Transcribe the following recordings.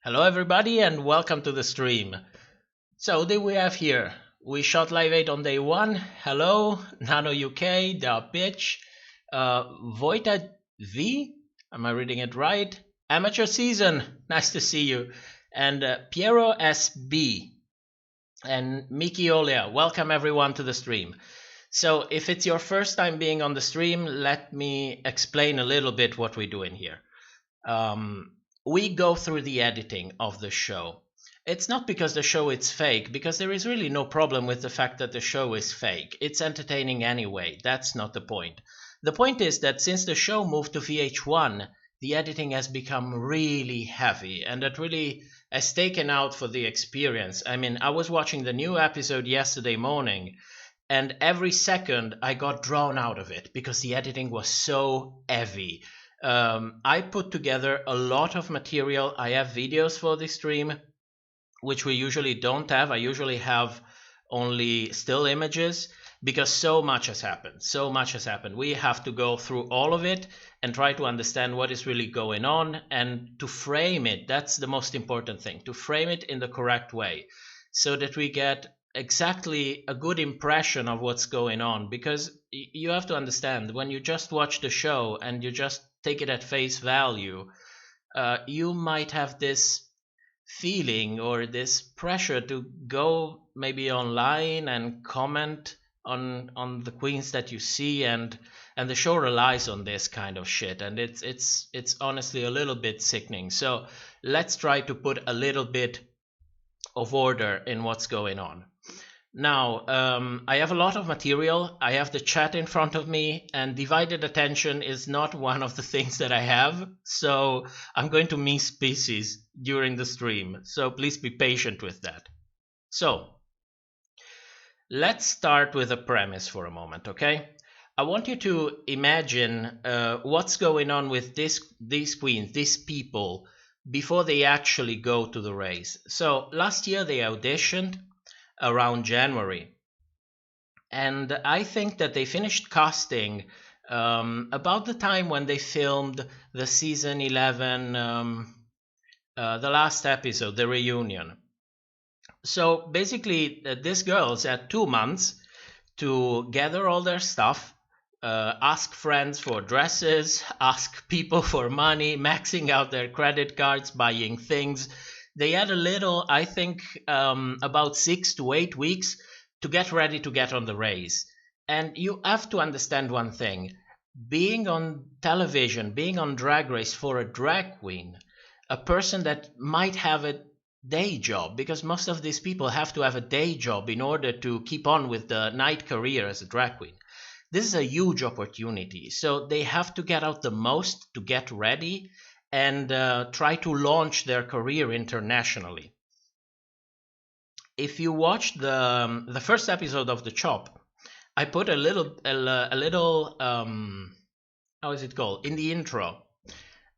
Hello everybody and welcome to the stream. So what we have here? We shot Live 8 on day 1. Hello, Nano UK, Da Bitch, Voita V, am I reading it right? Amateur Season, nice to see you. And Piero SB and Miki Olia, welcome everyone to the stream. So if it's your first time being on the stream, let me explain a little bit what we're doing here. We go through the editing of the show. It's not because the show is fake, because there is really no problem with the fact that the show is fake. It's entertaining anyway. That's not the point. The point is that since the show moved to VH1, the editing has become really heavy, and that really has taken out for the experience. I mean, I was watching the new episode yesterday morning, and every second I got drawn out of it because the editing was so heavy. I put together a lot of material. I have videos for the stream, which we usually don't have. I usually have only still images because so much has happened. So much has happened. We have to go through all of it and try to understand what is really going on and to frame it. That's the most important thing, to frame it in the correct way so that we get exactly a good impression of what's going on. Because you have to understand, when you just watch the show and you just take it at face value, you might have this feeling or this pressure to go maybe online and comment on the queens that you see, and the show relies on this kind of shit, and it's honestly a little bit sickening. So let's try to put a little bit of order in what's going on. Now, I have a lot of material. I have the chat in front of me, and divided attention is not one of the things that I have. So I'm going to miss pieces during the stream. So please be patient with that. So let's start with a premise for a moment, okay? I want you to imagine what's going on with these queens, these people, before they actually go to the race. So last year they auditioned around January, and I think that they finished casting about the time when they filmed the season 11, the last episode, the reunion. So basically these girls had 2 months to gather all their stuff, ask friends for dresses, ask people for money, maxing out their credit cards, buying things. They had a little, I think, about 6 to 8 weeks to get ready to get on the race. And you have to understand one thing. Being on television, being on Drag Race for a drag queen, a person that might have a day job, because most of these people have to have a day job in order to keep on with the night career as a drag queen. This is a huge opportunity. So they have to get out the most to get ready and try to launch their career internationally. If you watched the first episode of The Chop, I put a little how is it called? In the intro,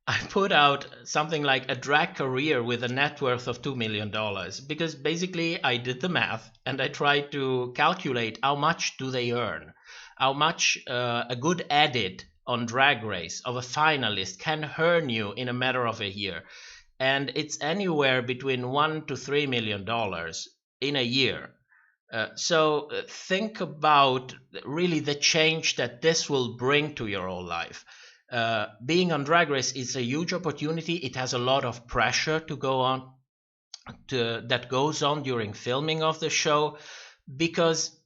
I put out something like a drag career with a net worth of $2 million, because basically I did the math and I tried to calculate how much do they earn, how much a good edit on Drag Race of a finalist can earn you in a matter of a year. And it's anywhere between $1 to $3 million in a year. So think about really the change that this will bring to your whole life. Being on Drag Race is a huge opportunity. It has a lot of pressure to go on, that goes on during filming of the show, because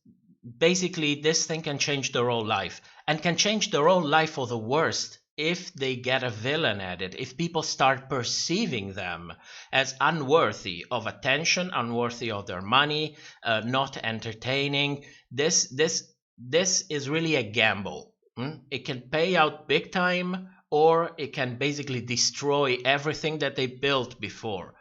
basically this thing can change their whole life, and can change their whole life for the worst if they get a villain at it, if people start perceiving them as unworthy of attention, unworthy of their money, not entertaining. This is really a gamble. It can pay out big time, or it can basically destroy everything that they built before.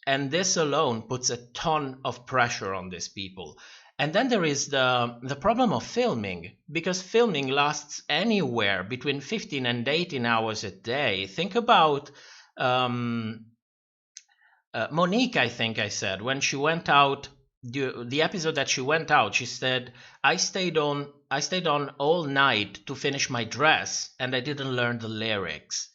And this alone puts a ton of pressure on these people. And then there is the problem of filming, because filming lasts anywhere between 15 and 18 hours a day. Think about Monique, I think I said, when she went out, the episode that she went out, she said, I stayed on all night to finish my dress, and I didn't learn the lyrics.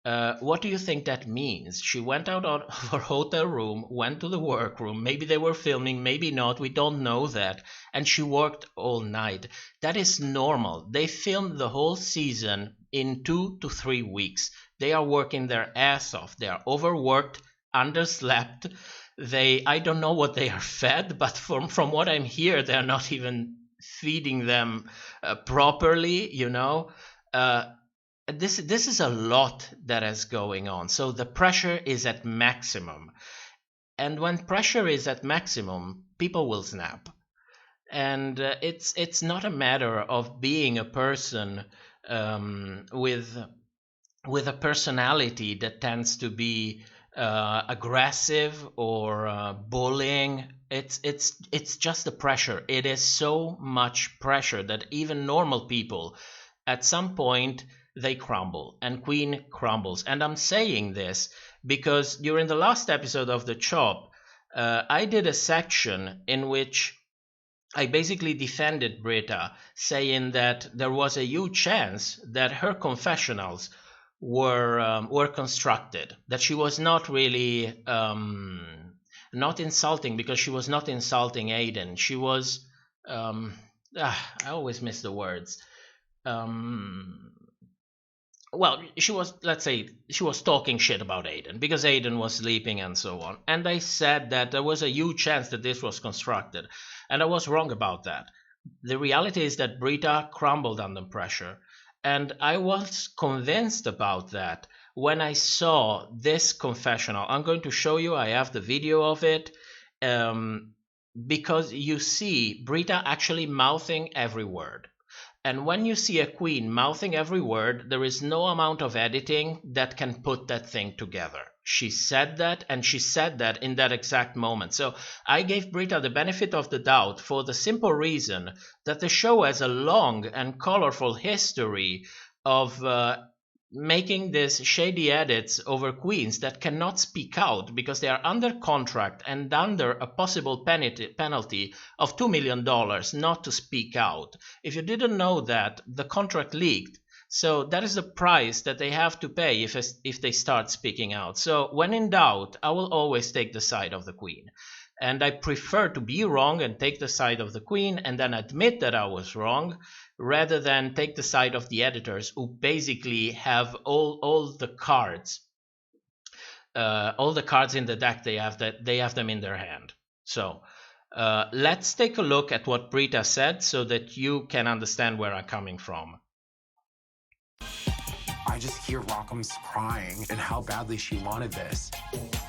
What do you think that means? She went out of her hotel room, went to the workroom. Maybe they were filming, maybe not. We don't know that. And she worked all night. That is normal. They filmed the whole season in 2 to 3 weeks. They are working their ass off. They are overworked, underslept. I don't know what they are fed, but from what I'm here, they are not even feeding them properly, you know. This is a lot that is going on. So the pressure is at maximum. And when pressure is at maximum, people will snap. And it's not a matter of being a person with a personality that tends to be aggressive or bullying. It's just the pressure. It is so much pressure that even normal people at some point they crumble, and Queen crumbles. And I'm saying this because during the last episode of The Chop, I did a section in which I basically defended Brita, saying that there was a huge chance that her confessionals were constructed, that she was not really not insulting, because she was not insulting Aiden. She was I always miss the words. Well, she was, let's say, she was talking shit about Aiden because Aiden was sleeping and so on. And I said that there was a huge chance that this was constructed. And I was wrong about that. The reality is that Brita crumbled under pressure. And I was convinced about that when I saw this confessional. I'm going to show you, I have the video of it. Because you see Brita actually mouthing every word. And when you see a queen mouthing every word, there is no amount of editing that can put that thing together. She said that, and she said that in that exact moment. So I gave Brita the benefit of the doubt for the simple reason that the show has a long and colorful history of making these shady edits over queens that cannot speak out because they are under contract and under a possible penalty of $2 million not to speak out. If you didn't know that, the contract leaked. So that is the price that they have to pay if they start speaking out. So when in doubt, I will always take the side of the queen. And I prefer to be wrong and take the side of the queen and then admit that I was wrong, rather than take the side of the editors who basically have all the cards in the deck. They have them in their hand. So let's take a look at what Brita said so that you can understand where I'm coming from. I just hear Rockham's crying and how badly she wanted this,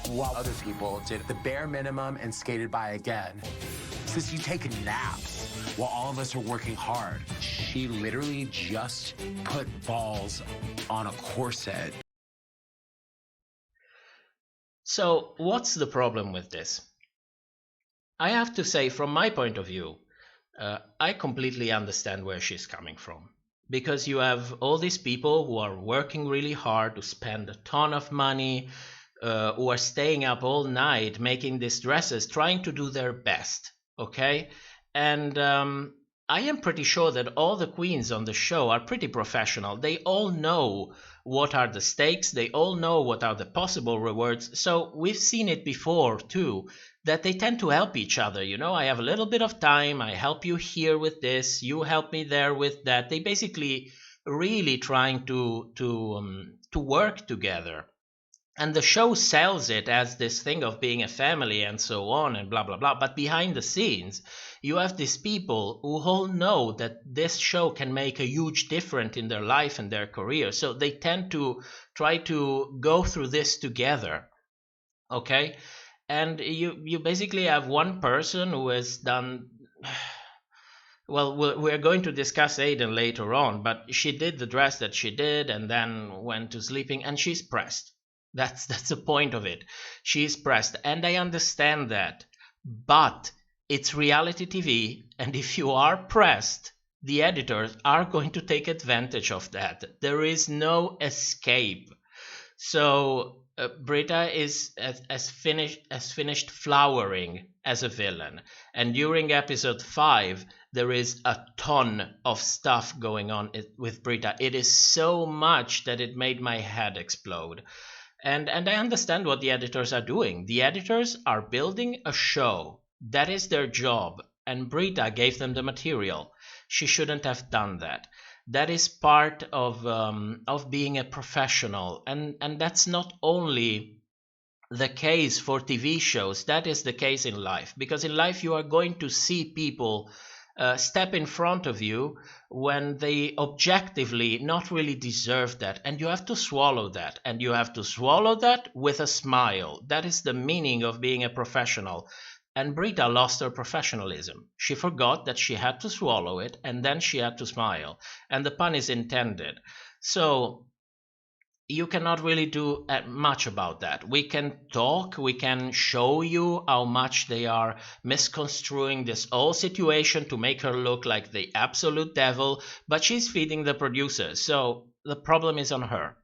while other people did the bare minimum and skated by again. Since you take naps while all of us are working hard, she literally just put balls on a corset. So what's the problem with this? I have to say, from my point of view, I completely understand where she's coming from. Because you have all these people who are working really hard to spend a ton of money, who are staying up all night making these dresses, trying to do their best, okay? And I am pretty sure that all the queens on the show are pretty professional. They all know what are the stakes, they all know what are the possible rewards. So we've seen it before too, that they tend to help each other. You know, I have a little bit of time, I help you here with this, you help me there with that. They basically really trying to work together. And the show sells it as this thing of being a family and so on and blah, blah, blah. But behind the scenes, you have these people who all know that this show can make a huge difference in their life and their career. So they tend to try to go through this together. Okay? And you basically have one person who has done... Well, we're going to discuss Aiden later on, but she did the dress that she did and then went to sleeping, and she's pressed. That's the point of it. She's pressed, and I understand that. But it's reality TV, and if you are pressed, the editors are going to take advantage of that. There is no escape. So Brita is as finished flowering as a villain, and during episode 5 there is a ton of stuff going on with Brita. It is so much that it made my head explode. And I understand what the editors are doing. The editors are building a show. That is their job. And Brita gave them the material. She shouldn't have done that. That is part of being a professional. And that's not only the case for TV shows, that is the case in life. Because in life you are going to see people step in front of you when they objectively not really deserve that, and you have to swallow that, and you have to swallow that with a smile. That is the meaning of being a professional. And Brita lost her professionalism. She forgot that she had to swallow it, and then she had to smile, and the pun is intended. So you cannot really do much about that. We can talk, we can show you how much they are misconstruing this whole situation to make her look like the absolute devil, but she's feeding the producers, so the problem is on her.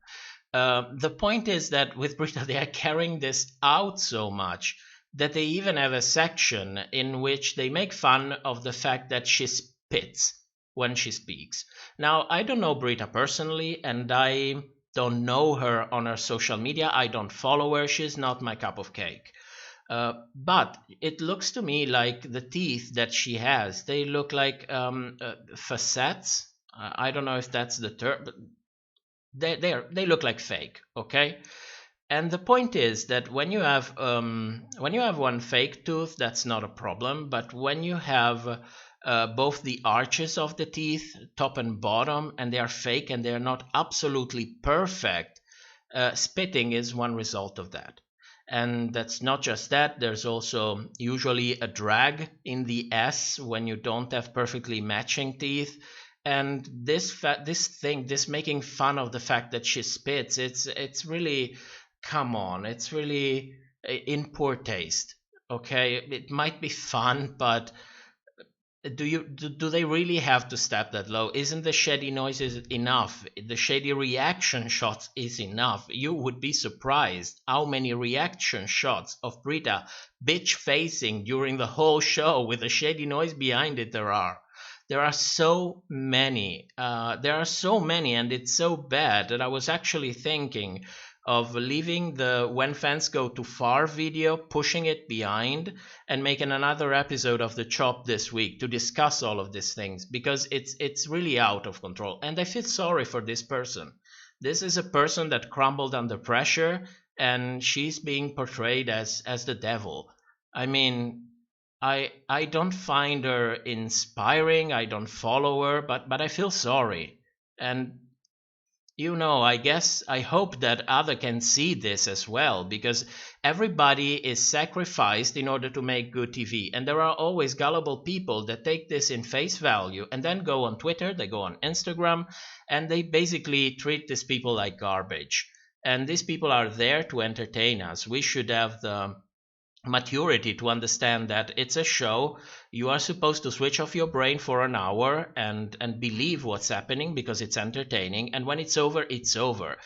The point is that with Brita, they are carrying this out so much that they even have a section in which they make fun of the fact that she spits when she speaks. Now, I don't know Brita personally, and I don't know her on her social media. I don't follow her. She's not my cup of cake. But it looks to me like the teeth that she has, they look like facets. I don't know if that's the term, but they look like fake, okay? And the point is that when you have one fake tooth, that's not a problem. But when you have both the arches of the teeth, top and bottom, and they are fake and they are not absolutely perfect, spitting is one result of that. And that's not just that. There's also usually a drag in the S when you don't have perfectly matching teeth. And this making fun of the fact that she spits, it's really, come on, it's really in poor taste. Okay, it might be fun, but do they really have to step that low? Isn't the shady noises enough? The shady reaction shots is enough. You would be surprised how many reaction shots of Brita bitch facing during the whole show with a shady noise behind it there are. There are so many. And it's so bad that I was actually thinking of leaving the When Fans Go Too Far video, pushing it behind, and making another episode of The Chop this week to discuss all of these things, because it's really out of control. And I feel sorry for this person. This is a person that crumbled under pressure, and she's being portrayed as the devil. I mean, I don't find her inspiring. I don't follow her, but I feel sorry. And I hope that other can see this as well, because everybody is sacrificed in order to make good TV. And there are always gullible people that take this in face value and then go on Twitter, they go on Instagram, and they basically treat these people like garbage. And these people are there to entertain us. We should have the maturity to understand that it's a show. You are supposed to switch off your brain for an hour and believe what's happening, because it's entertaining, and when it's over, it's over.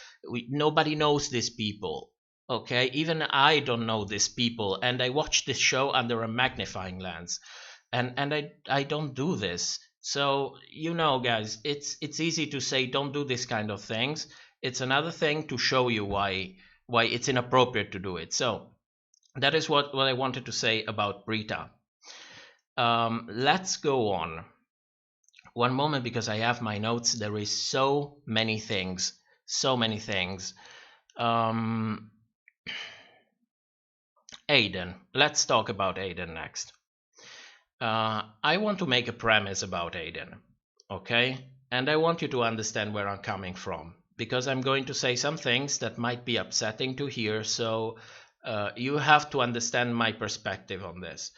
Nobody knows these people, okay? Even I don't know these people, and I watch this show under a magnifying lens, and I don't do this. So guys, it's easy to say don't do this kind of things. It's another thing to show you why it's inappropriate to do it. So that is what I wanted to say about Brita. Let's go on. One moment, because I have my notes. There is so many things. Aiden. Let's talk about Aiden next. I want to make a premise about Aiden, okay? And I want you to understand where I'm coming from, because I'm going to say some things that might be upsetting to hear, so you have to understand my perspective on this.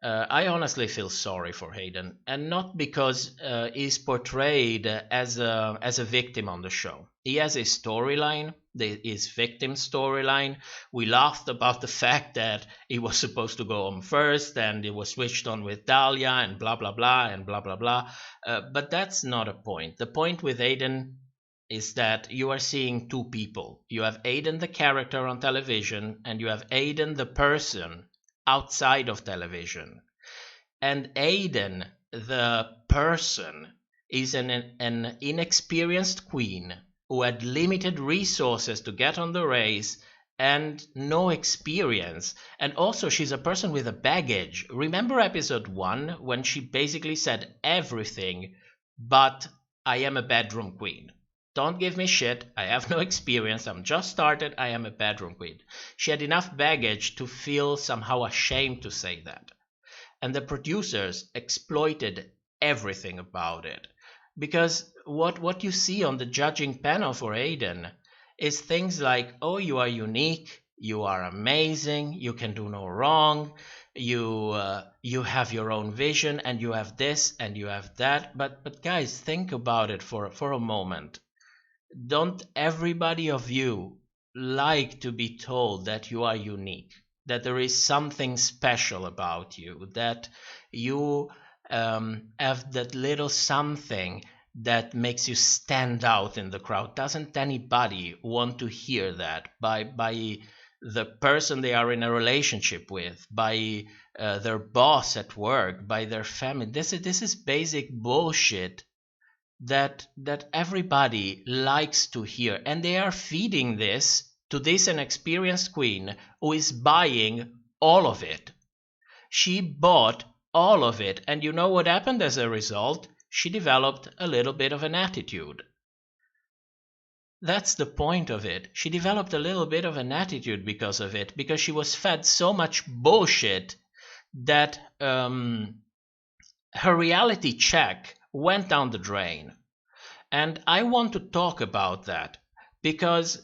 I honestly feel sorry for Aiden, and not because he's portrayed as a victim on the show. He has a storyline, his victim storyline. We laughed about the fact that he was supposed to go home first, and he was switched on with Dahlia, and blah blah blah and blah blah blah. But that's not a point. The point with Aiden is that you are seeing two people. You have Aiden the character on television, and you have Aiden the person outside of television. And Aiden the person is an inexperienced queen who had limited resources to get on the race and no experience. And also, she's a person with a baggage. Remember episode 1 when she basically said everything but I am a bedroom queen. Don't give me shit. I have no experience. I'm just started. I am a bedroom queen. She had enough baggage to feel somehow ashamed to say that. And the producers exploited everything about it. Because what you see on the judging panel for Aiden is things like, oh, you are unique, you are amazing, you can do no wrong, you have your own vision, and you have this and you have that. But guys, think about it for a moment. Don't everybody of you like to be told that you are unique, that there is something special about you, that you have that little something that makes you stand out in the crowd? Doesn't anybody want to hear that by the person they are in a relationship with, by their boss at work, by their family? This is basic bullshit that everybody likes to hear, and they are feeding this to this inexperienced queen who is buying all of it. She bought all of it, and you know what happened as a result? She developed a little bit of an attitude. That's the point of it. She developed a little bit of an attitude because of it, because she was fed so much bullshit that her reality check went down the drain. And I want to talk about that, because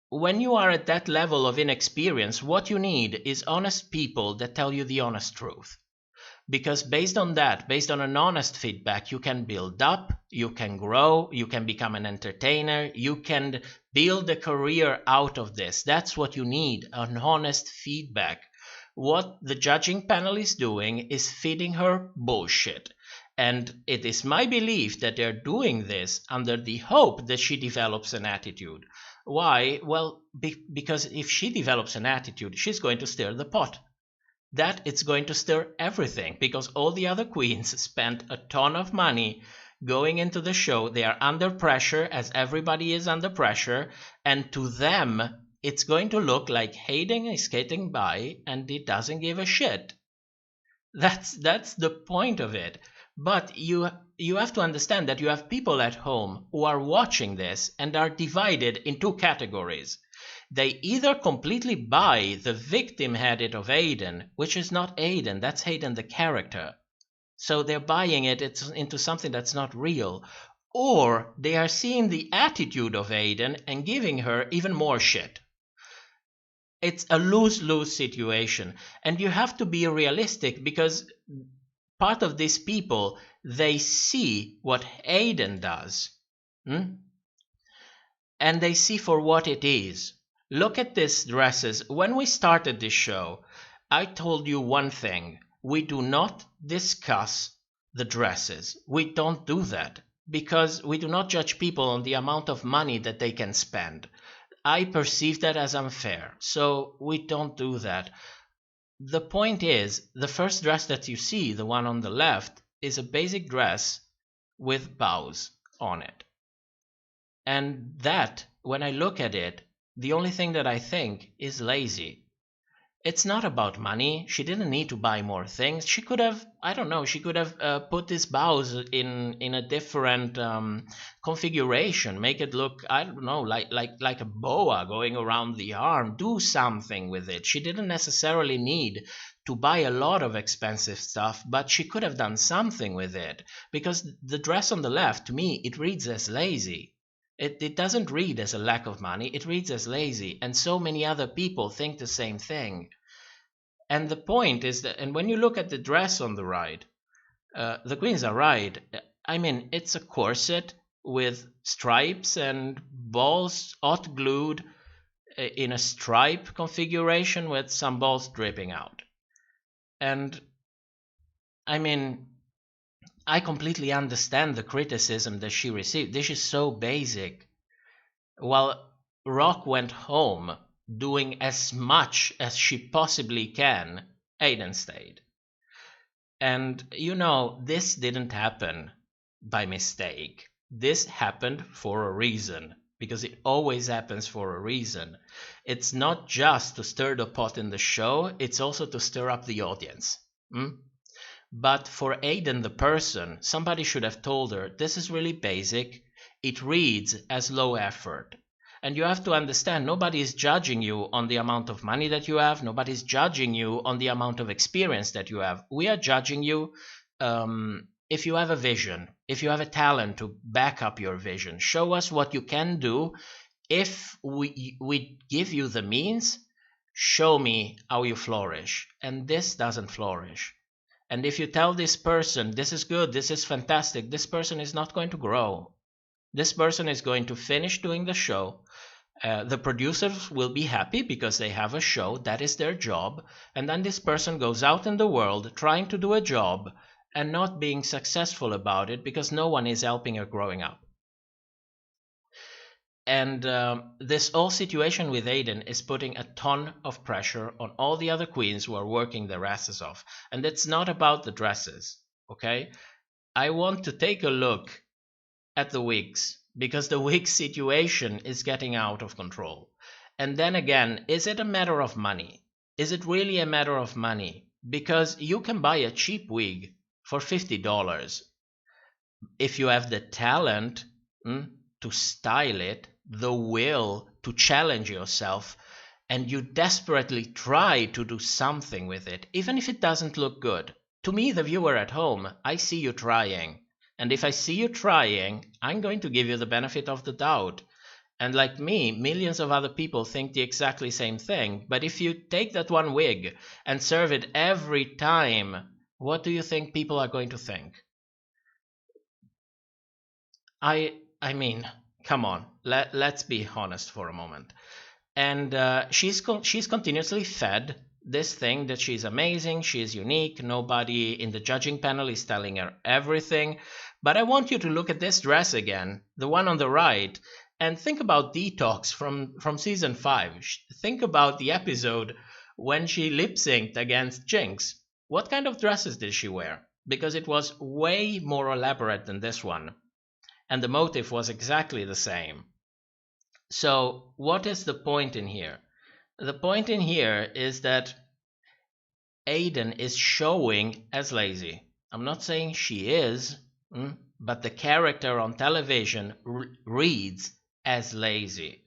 when you are at that level of inexperience, what you need is honest people that tell you the honest truth. Because based on that, based on an honest feedback, you can build up, you can grow, you can become an entertainer, you can build a career out of this. That's what you need, an honest feedback. What the judging panel is doing is feeding her bullshit. And it is my belief that they're doing this under the hope that she develops an attitude. Why? Well, because if she develops an attitude, she's going to stir the pot. That it's going to stir everything, because all the other queens spent a ton of money going into the show. They are under pressure, as everybody is under pressure, and to them it's going to look like Hayden is skating by and he doesn't give a shit. That's the point of it. But you have to understand that you have people at home who are watching this and are divided in two categories. They either completely buy the victim headed of Aiden, which is not Aiden, that's Aiden the character. So they're buying it into something that's not real. Or they are seeing the attitude of Aiden and giving her even more shit. It's a lose-lose situation. And you have to be realistic, because part of these people, they see what Aiden does. And they see for what it is. Look at these dresses. When we started this show, I told you one thing. We do not discuss the dresses. We don't do that, because we do not judge people on the amount of money that they can spend. I perceive that as unfair, so we don't do that. The point is, the first dress that you see, the one on the left, is a basic dress with bows on it. And that, when I look at it, the only thing that I think is lazy. It's not about money. She didn't need to buy more things. She could have, I don't know, she could have put these bows in a different configuration, make it look, I don't know, like a boa going around the arm. Do something with it. She didn't necessarily need to buy a lot of expensive stuff, but she could have done something with it, because the dress on the left, to me, it reads as lazy. It doesn't read as a lack of money, it reads as lazy, and so many other people think the same thing. And the point is that, and when you look at the dress on the right, the queens are right. I mean, it's a corset with stripes and balls hot glued in a stripe configuration with some balls dripping out. And I mean, I completely understand the criticism that she received. This is so basic. While Rock went home doing as much as she possibly can, Aiden stayed. And you know, this didn't happen by mistake. This happened for a reason, because it always happens for a reason. It's not just to stir the pot in the show, it's also to stir up the audience. But for Aiden the person, somebody should have told her, this is really basic, it reads as low effort. And you have to understand, nobody is judging you on the amount of money that you have, nobody's judging you on the amount of experience that you have. We are judging you if you have a vision, if you have a talent to back up your vision. Show us what you can do. If we give you the means, show me how you flourish. And this doesn't flourish. And if you tell this person, this is good, this is fantastic, this person is not going to grow. This person is going to finish doing the show. The producers will be happy because they have a show, that is their job. And then this person goes out in the world trying to do a job and not being successful about it because no one is helping her growing up. And this whole situation with Aiden is putting a ton of pressure on all the other queens who are working their asses off. And it's not about the dresses, okay? I want to take a look at the wigs, because the wig situation is getting out of control. And then again, is it a matter of money? Is it really a matter of money? Because you can buy a cheap wig for $50 if you have the talent to style it, the will to challenge yourself, and you desperately try to do something with it, even if it doesn't look good. To me, the viewer at home, I see you trying. And if I see you trying, I'm going to give you the benefit of the doubt. And like me, millions of other people think the exactly same thing. But if you take that one wig and serve it every time, what do you think people are going to think? I mean, come on, let's be honest for a moment. And she's continuously fed this thing that she's amazing, she's unique, nobody in the judging panel is telling her everything. But I want you to look at this dress again, the one on the right, and think about Detox from season 5. Think about the episode when she lip-synced against Jinx. What kind of dresses did she wear? Because it was way more elaborate than this one. And the motive was exactly the same. So what is the point in here? The point in here is that Aiden is showing as lazy. I'm not saying she is, but the character on television reads as lazy.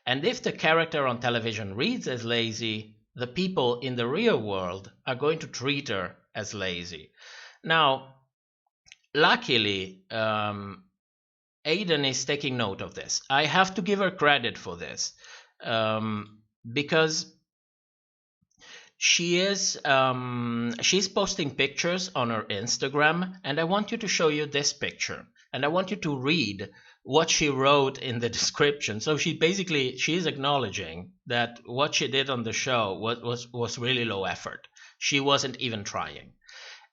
And if the character on television reads as lazy, the people in the real world are going to treat her as lazy. Now, luckily, Aiden is taking note of this. I have to give her credit for this, because she's posting pictures on her Instagram, and I want you to show you this picture, and I want you to read what she wrote in the description. So she's acknowledging that what she did on the show was really low effort. She wasn't even trying.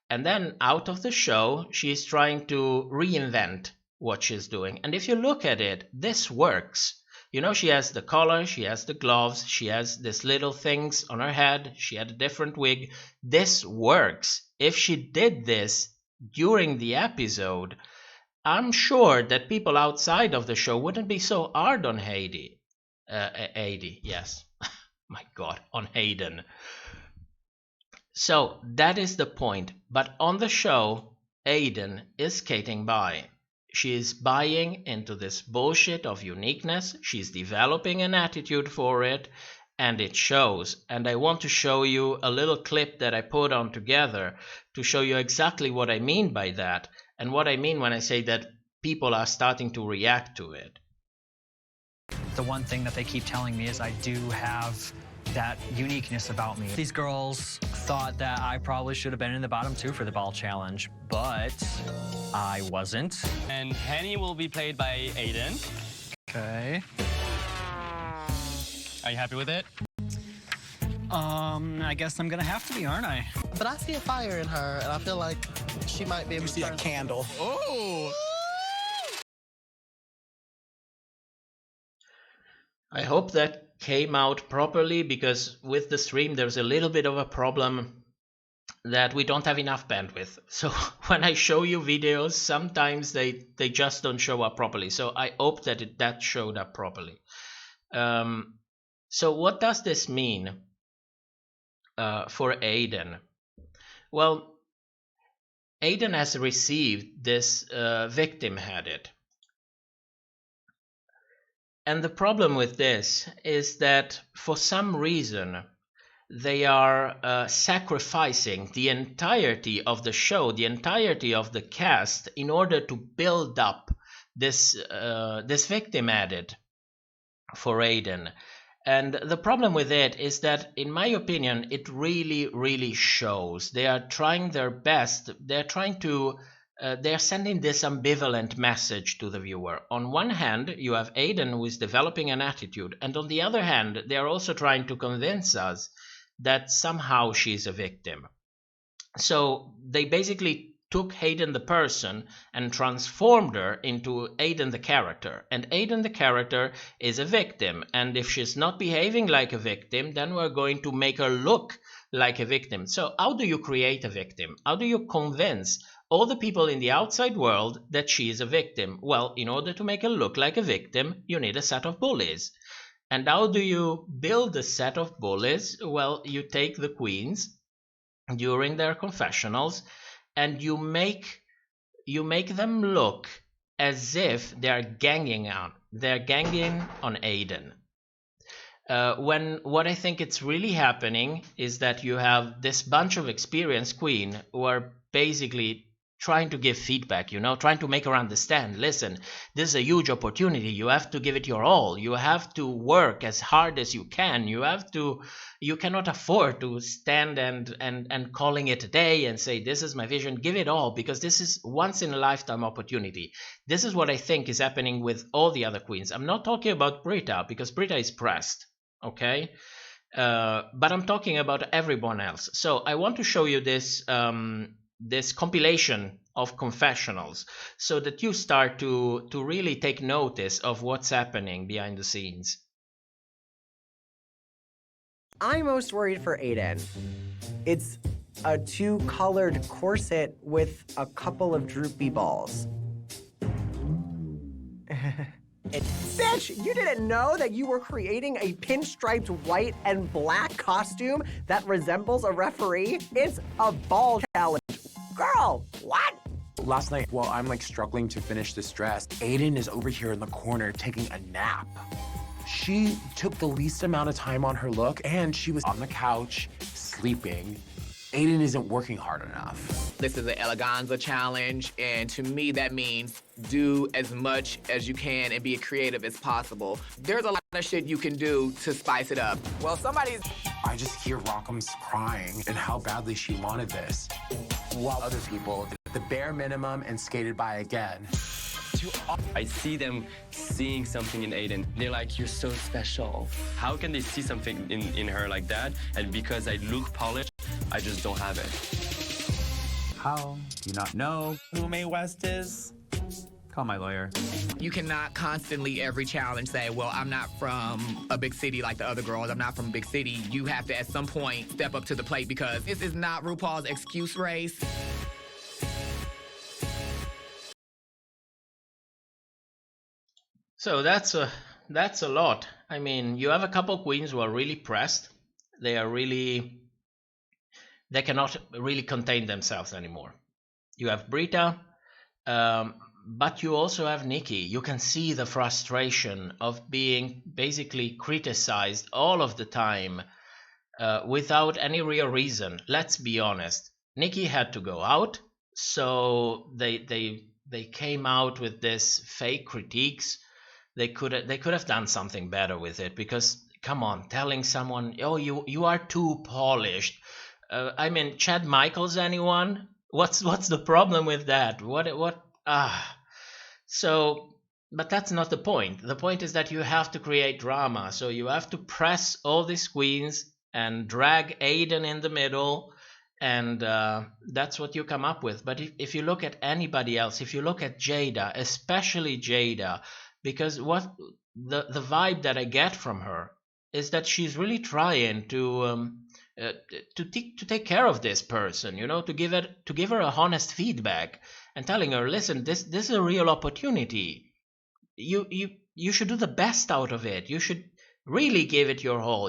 And then out of the show, she's trying to reinvent what she's doing. And if you look at it, this works. You know, she has the collar, she has the gloves, she has these little things on her head, she had a different wig. This works. If she did this during the episode, I'm sure that people outside of the show wouldn't be so hard on Aiden. Yes. My God, on Aiden. So that is the point. But on the show, Aiden is skating by. She is buying into this bullshit of uniqueness. She's developing an attitude for it, and it shows. And I want to show you a little clip that I put on together to show you exactly what I mean by that, and what I mean when I say that people are starting to react to it. The one thing that they keep telling me is I do have that uniqueness about me. These girls thought that I probably should have been in the bottom 2 for the ball challenge, but I wasn't. And Henny will be played by Aiden. Okay. Are you happy with it? I guess I'm gonna have to be, aren't I? But I see a fire in her, and I feel like she might be able to see a turn- candle. Oh! I hope that came out properly, because with the stream there's a little bit of a problem that we don't have enough bandwidth. So when I show you videos, sometimes they just don't show up properly. So I hope that that showed up properly. So what does this mean for Aiden? Well, Aiden has received this victim headed. And the problem with this is that for some reason they are sacrificing the entirety of the show, the entirety of the cast, in order to build up this victim added for Aiden. And the problem with it is that, in my opinion, it really shows. They are trying their best. They're trying to they're sending this ambivalent message to the viewer. On one hand, you have Aiden, who is developing an attitude, and on the other hand, they are also trying to convince us that somehow she's a victim. So they basically took Aiden the person and transformed her into Aiden the character. And Aiden the character is a victim. And if she's not behaving like a victim, then we're going to make her look like a victim. So how do you create a victim? How do you convince all the people in the outside world that she is a victim? Well, in order to make her look like a victim, you need a set of bullies. And how do you build a set of bullies? Well, you take the queens during their confessionals and you make them look as if they're ganging on Aiden. When what I think it's really happening is that you have this bunch of experienced queen who are basically trying to give feedback, trying to make her understand, listen, this is a huge opportunity. You have to give it your all. You have to work as hard as you can. You cannot afford to stand and calling it a day and say, this is my vision, give it all, because this is once in a lifetime opportunity. This is what I think is happening with all the other queens. I'm not talking about Brita, because Brita is pressed, okay? But I'm talking about everyone else. So I want to show you this this compilation of confessionals so that you start to really take notice of what's happening behind the scenes. I'm most worried for Aiden. It's a two-colored corset with a couple of droopy balls. Bitch, you didn't know that you were creating a pinstriped white and black costume that resembles a referee? It's a ball challenge. Girl, what? Last night, while I'm struggling to finish this dress, Aiden is over here in the corner taking a nap. She took the least amount of time on her look, and she was on the couch sleeping. Aiden isn't working hard enough. This is an eleganza challenge, and to me that means do as much as you can and be as creative as possible. There's a lot of shit you can do to spice it up. Well, somebody's... I just hear Rockham's crying and how badly she wanted this, while other people did the bare minimum and skated by again. I see them seeing something in Aiden. They're like, you're so special. How can they see something in her like that? And because I look polished, I just don't have it. How do you not know who Mae West is? Call my lawyer. You cannot constantly every challenge say, well, I'm not from a big city like the other girls. I'm not from a big city. You have to, at some point, step up to the plate because this is not RuPaul's excuse race. So that's a lot. I mean, you have a couple queens who are really pressed. They cannot really contain themselves anymore. You have Brita, but you also have Nikki. You can see the frustration of being basically criticized all of the time without any real reason. Let's be honest. Nikki had to go out, so they came out with this fake critiques. They could have done something better with it, because come on, telling someone, oh, you are too polished. I mean, Chad Michaels, anyone? What's the problem with that? So, but that's not the point. The point is that you have to create drama. So you have to press all these queens and drag Aiden in the middle, and that's what you come up with. But if you look at anybody else, if you look at Jada, especially Jada, because the vibe that I get from her is that she's really trying to take care of this person, to give her a honest feedback and telling her, listen, this is a real opportunity. You should do the best out of it. You should really give it your all,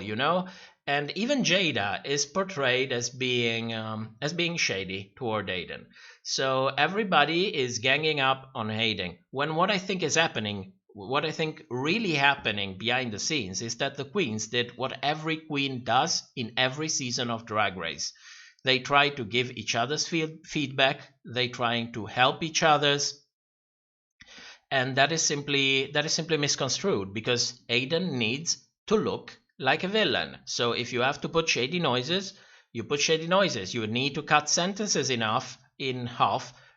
And even Jada is portrayed as being shady toward Aiden. So everybody is ganging up on Aiden. When what I think really happening behind the scenes is that the queens did what every queen does in every season of Drag Race. They try to give each other's feedback. They trying to help each other's. And that is simply misconstrued because Aiden needs to look like a villain. So if you have to put shady noises, you put shady noises. You need to cut sentences in half.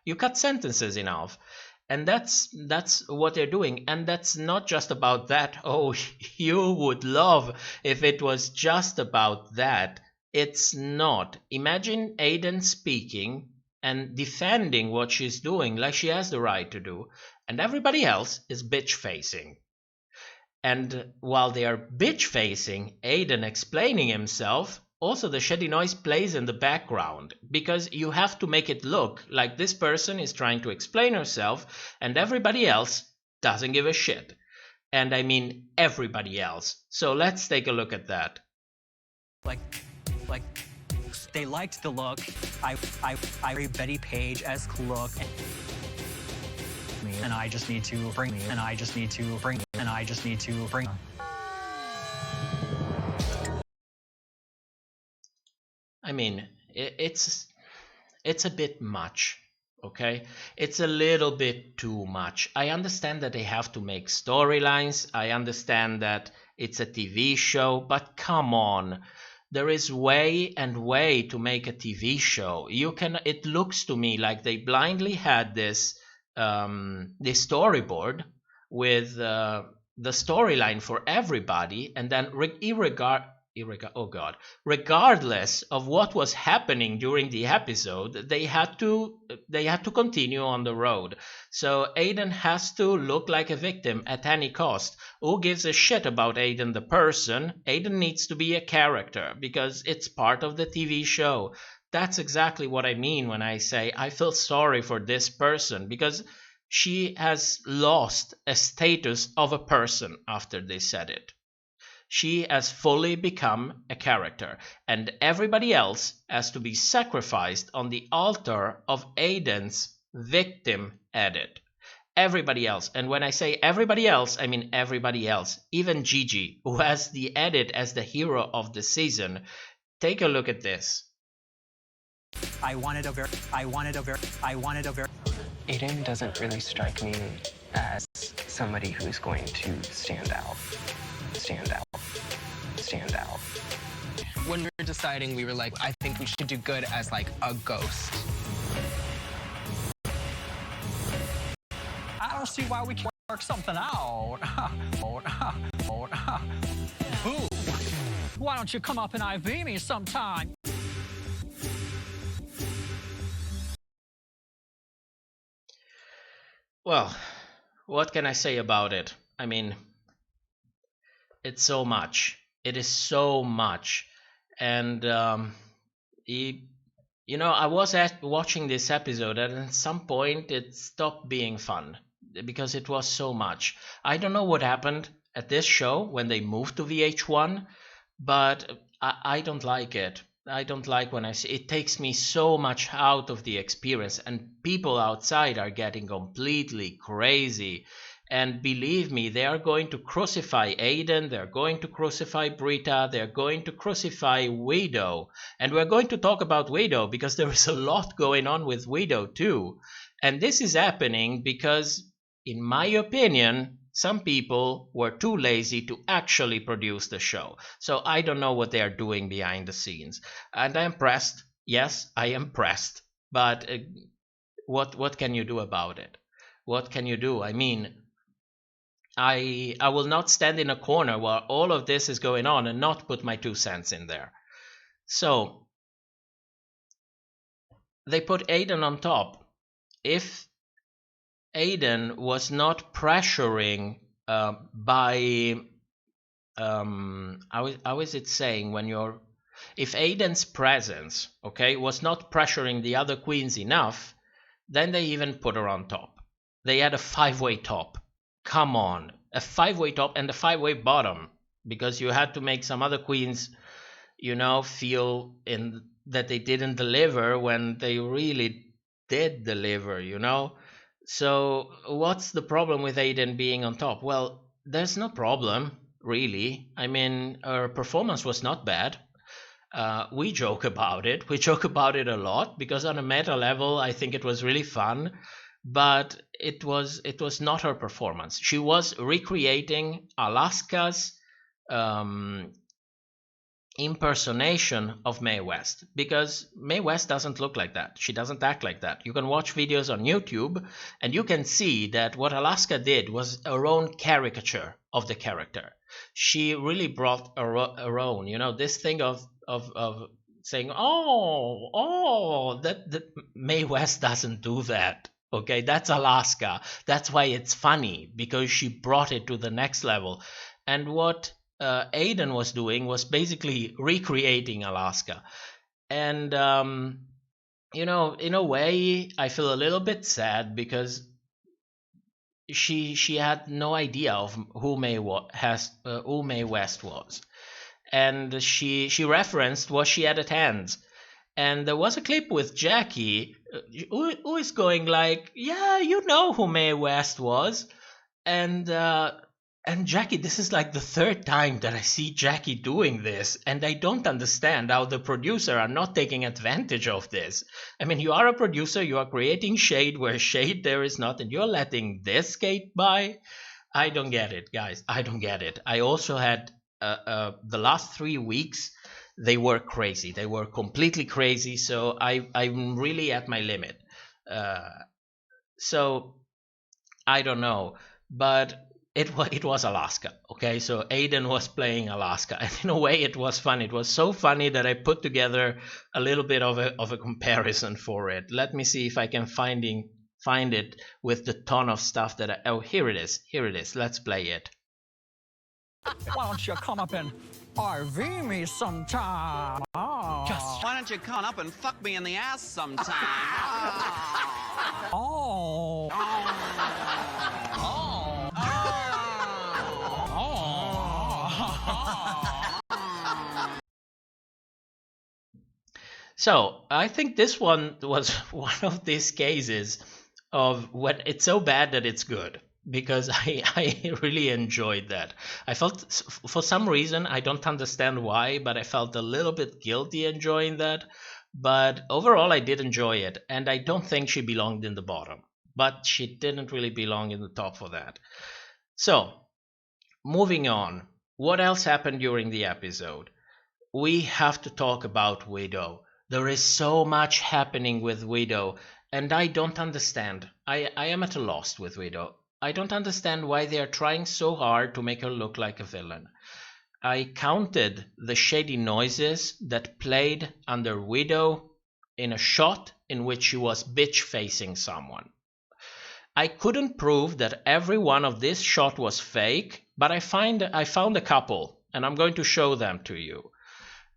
You cut sentences in half. And that's what they're doing. And that's not just about that. Oh, you would love if it was just about that. It's not. Imagine Aiden speaking and defending what she's doing like she has the right to do. And everybody else is bitch-facing. And while they are bitch-facing, Aiden explaining himself, also the shady noise plays in the background because you have to make it look like this person is trying to explain herself and everybody else doesn't give a shit. And I mean everybody else. So let's take a look at that. Like they liked the look. I Betty Page-esque look. And I just need to bring I mean, it's a bit much, okay? It's a little bit too much. I understand that they have to make storylines. I understand that it's a TV show, but come on. There is way and way to make a TV show. It looks to me like they blindly had this storyboard with the storyline for everybody, and then regardless of what was happening during the episode, they had to continue on the road. So Aiden has to look like a victim at any cost. Who gives a shit about Aiden the person? Aiden needs to be a character because it's part of the TV show. That's exactly what I mean when I say I feel sorry for this person because she has lost a status of a person after they said it. She has fully become a character, and everybody else has to be sacrificed on the altar of Aiden's victim edit. Everybody else, and when I say everybody else, I mean everybody else, even Gigi, who has the edit as the hero of the season. Take a look at this. I wanted a very Aiden doesn't really strike me as somebody who's going to stand out. When we were deciding, we were like, I think we should do good as like a ghost. I don't see why we can't work something out. Ooh, why don't you come up and IV me sometime? Well, what can I say about it? I mean, it's so much. It is so much. And, I was watching this episode and at some point it stopped being fun because it was so much. I don't know what happened at this show when they moved to VH1, but I don't like it. I don't like when I see it. Takes me so much out of the experience, and people outside are getting completely crazy. And believe me, they are going to crucify Aiden, they're going to crucify Brita, they're going to crucify Widow. And we're going to talk about Widow because there is a lot going on with Widow too. And this is happening because, in my opinion, some people were too lazy to actually produce the show. So I don't know what they are doing behind the scenes. And I'm pressed. Yes, I am pressed. But what can you do about it? What can you do? I mean, I will not stand in a corner while all of this is going on and not put my 2 cents in there. So they put Aiden on top. If Aiden was not pressuring by how is it saying, when you're, if Aiden's presence, okay, was not pressuring the other queens enough, then they even put her on top. They had a 5-way top. Come on, a 5-way top and a 5-way bottom, because you had to make some other queens, you know, feel in that they didn't deliver when they really did deliver, you know. So what's the problem with Aiden being on top? Well, there's no problem, really. I mean, her performance was not bad. We joke about it. We joke about it a lot because on a meta level, I think it was really fun. But it was not her performance. She was recreating Alaska's impersonation of Mae West, because Mae West doesn't look like that. She doesn't act like that. You can watch videos on YouTube and you can see that what Alaska did was her own caricature of the character. She really brought her own, you know, this thing of saying, that Mae West doesn't do that. Okay, that's Alaska. That's why it's funny, because she brought it to the next level. And what Aiden was doing was basically recreating Alaska. And, you know, in a way, I feel a little bit sad because she had no idea of who Mae West was. And she referenced what she had at hand. And there was a clip with Jackie who is going like, yeah, you know who Mae West was. And Jackie, this is like the third time that I see Jackie doing this, and I don't understand how the producer are not taking advantage of this. I mean, you are a producer, you are creating shade where shade there is not, and you're letting this skate by. I don't get it, guys. I don't get it. I also had the last 3 weeks, they were crazy. They were completely crazy. So I'm really at my limit. So I don't know, but it was Alaska. Okay, so Aiden was playing Alaska, and in a way it was fun. It was so funny that I put together a little bit of a comparison for it. Let me see if I can find it with the ton of stuff that oh, here it is. Let's play it. Why don't you come up and RV me sometime? Oh. Just why don't you come up and fuck me in the ass sometime? Oh. So I think this one was one of these cases of when it's so bad that it's good, because I really enjoyed that. I felt, for some reason, I don't understand why, but I felt a little bit guilty enjoying that. But overall, I did enjoy it, and I don't think she belonged in the bottom, but she didn't really belong in the top for that. So, moving on. What else happened during the episode? We have to talk about Widow. There is so much happening with Widow, and I don't understand. I am at a loss with Widow. I don't understand why they are trying so hard to make her look like a villain. I counted the shady noises that played under Widow in a shot in which she was bitch-facing someone. I couldn't prove that every one of this shot was fake, but I found a couple, and I'm going to show them to you.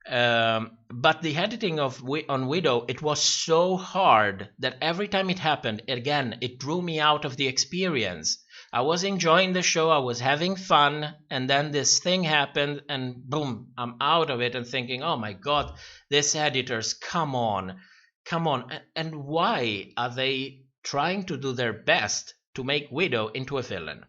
But the editing on Widow, it was so hard that every time it happened, again, it drew me out of the experience. I was enjoying the show, I was having fun, and then this thing happened, and boom, I'm out of it and thinking, oh my god, these editors, come on. And why are they trying to do their best to make Widow into a villain?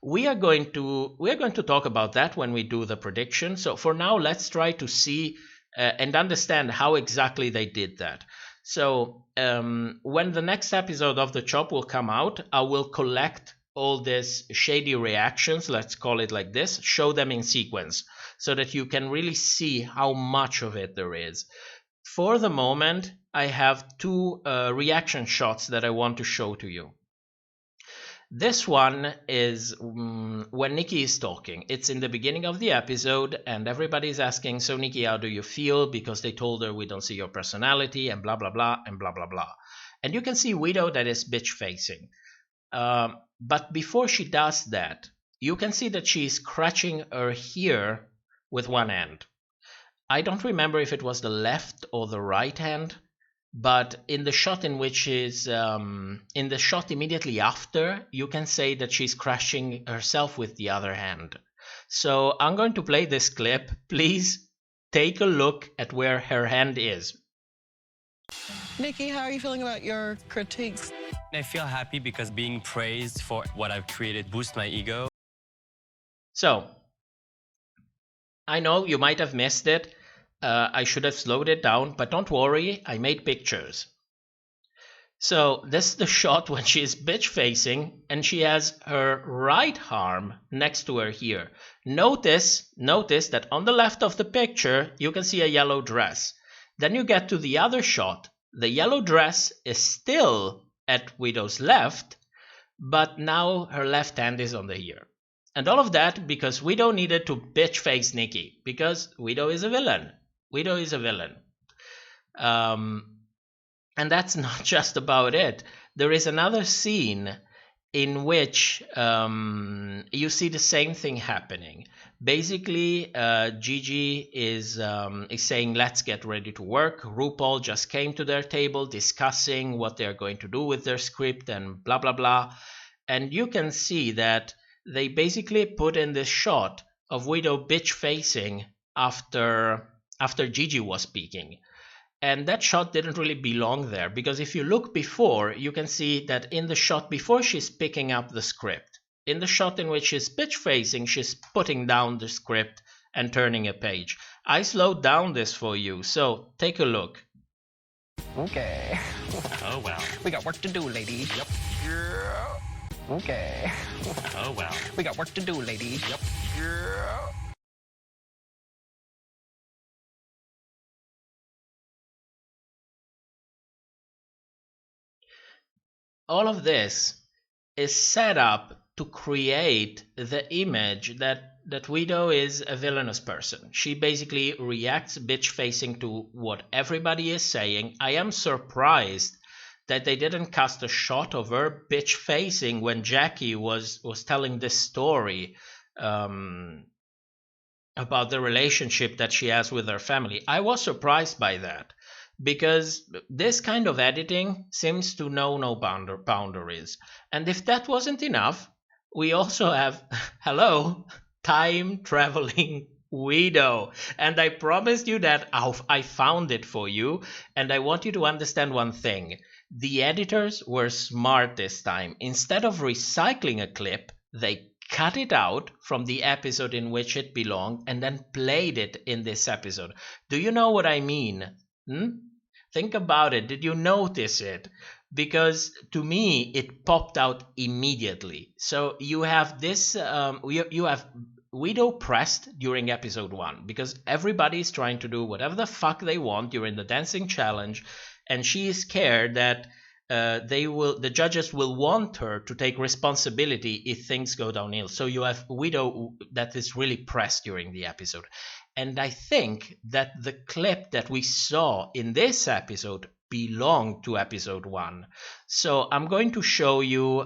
We are going to talk about that when we do the prediction. So for now, let's try to see and understand how exactly they did that. So when the next episode of The Chop will come out, I will collect all these shady reactions, let's call it like this, show them in sequence so that you can really see how much of it there is. For the moment, I have two reaction shots that I want to show to you. This one is when Nikki is talking. It's in the beginning of the episode, and everybody's asking, so Nikki, how do you feel? Because they told her we don't see your personality, and blah, blah, blah, and blah, blah, blah. And you can see Widow that is bitch-facing. But before she does that, you can see that she's scratching her ear with one hand. I don't remember if it was the left or the right hand, but in the shot in which is in the shot immediately after, you can say that she's scratching herself with the other hand. So I'm going to play this clip. Please take a look at where her hand is. Nikki, how are you feeling about your critiques? I feel happy because being praised for what I've created boosts my ego. So, I know you might have missed it. I should have slowed it down, but don't worry, I made pictures. So, this is the shot when she is bitch facing and she has her right arm next to her ear. Notice that on the left of the picture, you can see a yellow dress. Then you get to the other shot. The yellow dress is still at Widow's left, but now her left hand is on the ear. And all of that because Widow needed to bitch face Nikki, because Widow is a villain. Widow is a villain. And that's not just about it. There is another scene in which you see the same thing happening. Basically, Gigi is saying, let's get ready to work. RuPaul just came to their table discussing what they're going to do with their script and blah, blah, blah. And you can see that they basically put in this shot of Widow bitch facing after Gigi was speaking. And that shot didn't really belong there, because if you look before, you can see that in the shot before she's picking up the script. In the shot in which she's bitch facing, she's putting down the script and turning a page. I slowed down this for you, so take a look. Okay. Oh, well. We got work to do, lady. Yep. Yeah. Okay. Oh, well. We got work to do, lady. Yep. Yeah. All of this is set up to create the image that Widow is a villainous person. She basically reacts bitch-facing to what everybody is saying. I am surprised that they didn't cast a shot of her bitch-facing when Jackie was telling this story about the relationship that she has with her family. I was surprised by that, because this kind of editing seems to know no boundaries. And if that wasn't enough, we also have, hello, time-traveling Widow. And I promised you that I found it for you, and I want you to understand one thing. The editors were smart this time. Instead of recycling a clip, they cut it out from the episode in which it belonged and then played it in this episode. Do you know what I mean? Think about it. Did you notice it? Because to me, it popped out immediately. So you have this, you have Widow pressed during episode 1, because everybody is trying to do whatever the fuck they want during the dancing challenge, and she is scared that the judges will want her to take responsibility if things go downhill. So you have Widow that is really pressed during the episode. And I think that the clip that we saw in this episode belonged to episode 1. So I'm going to show you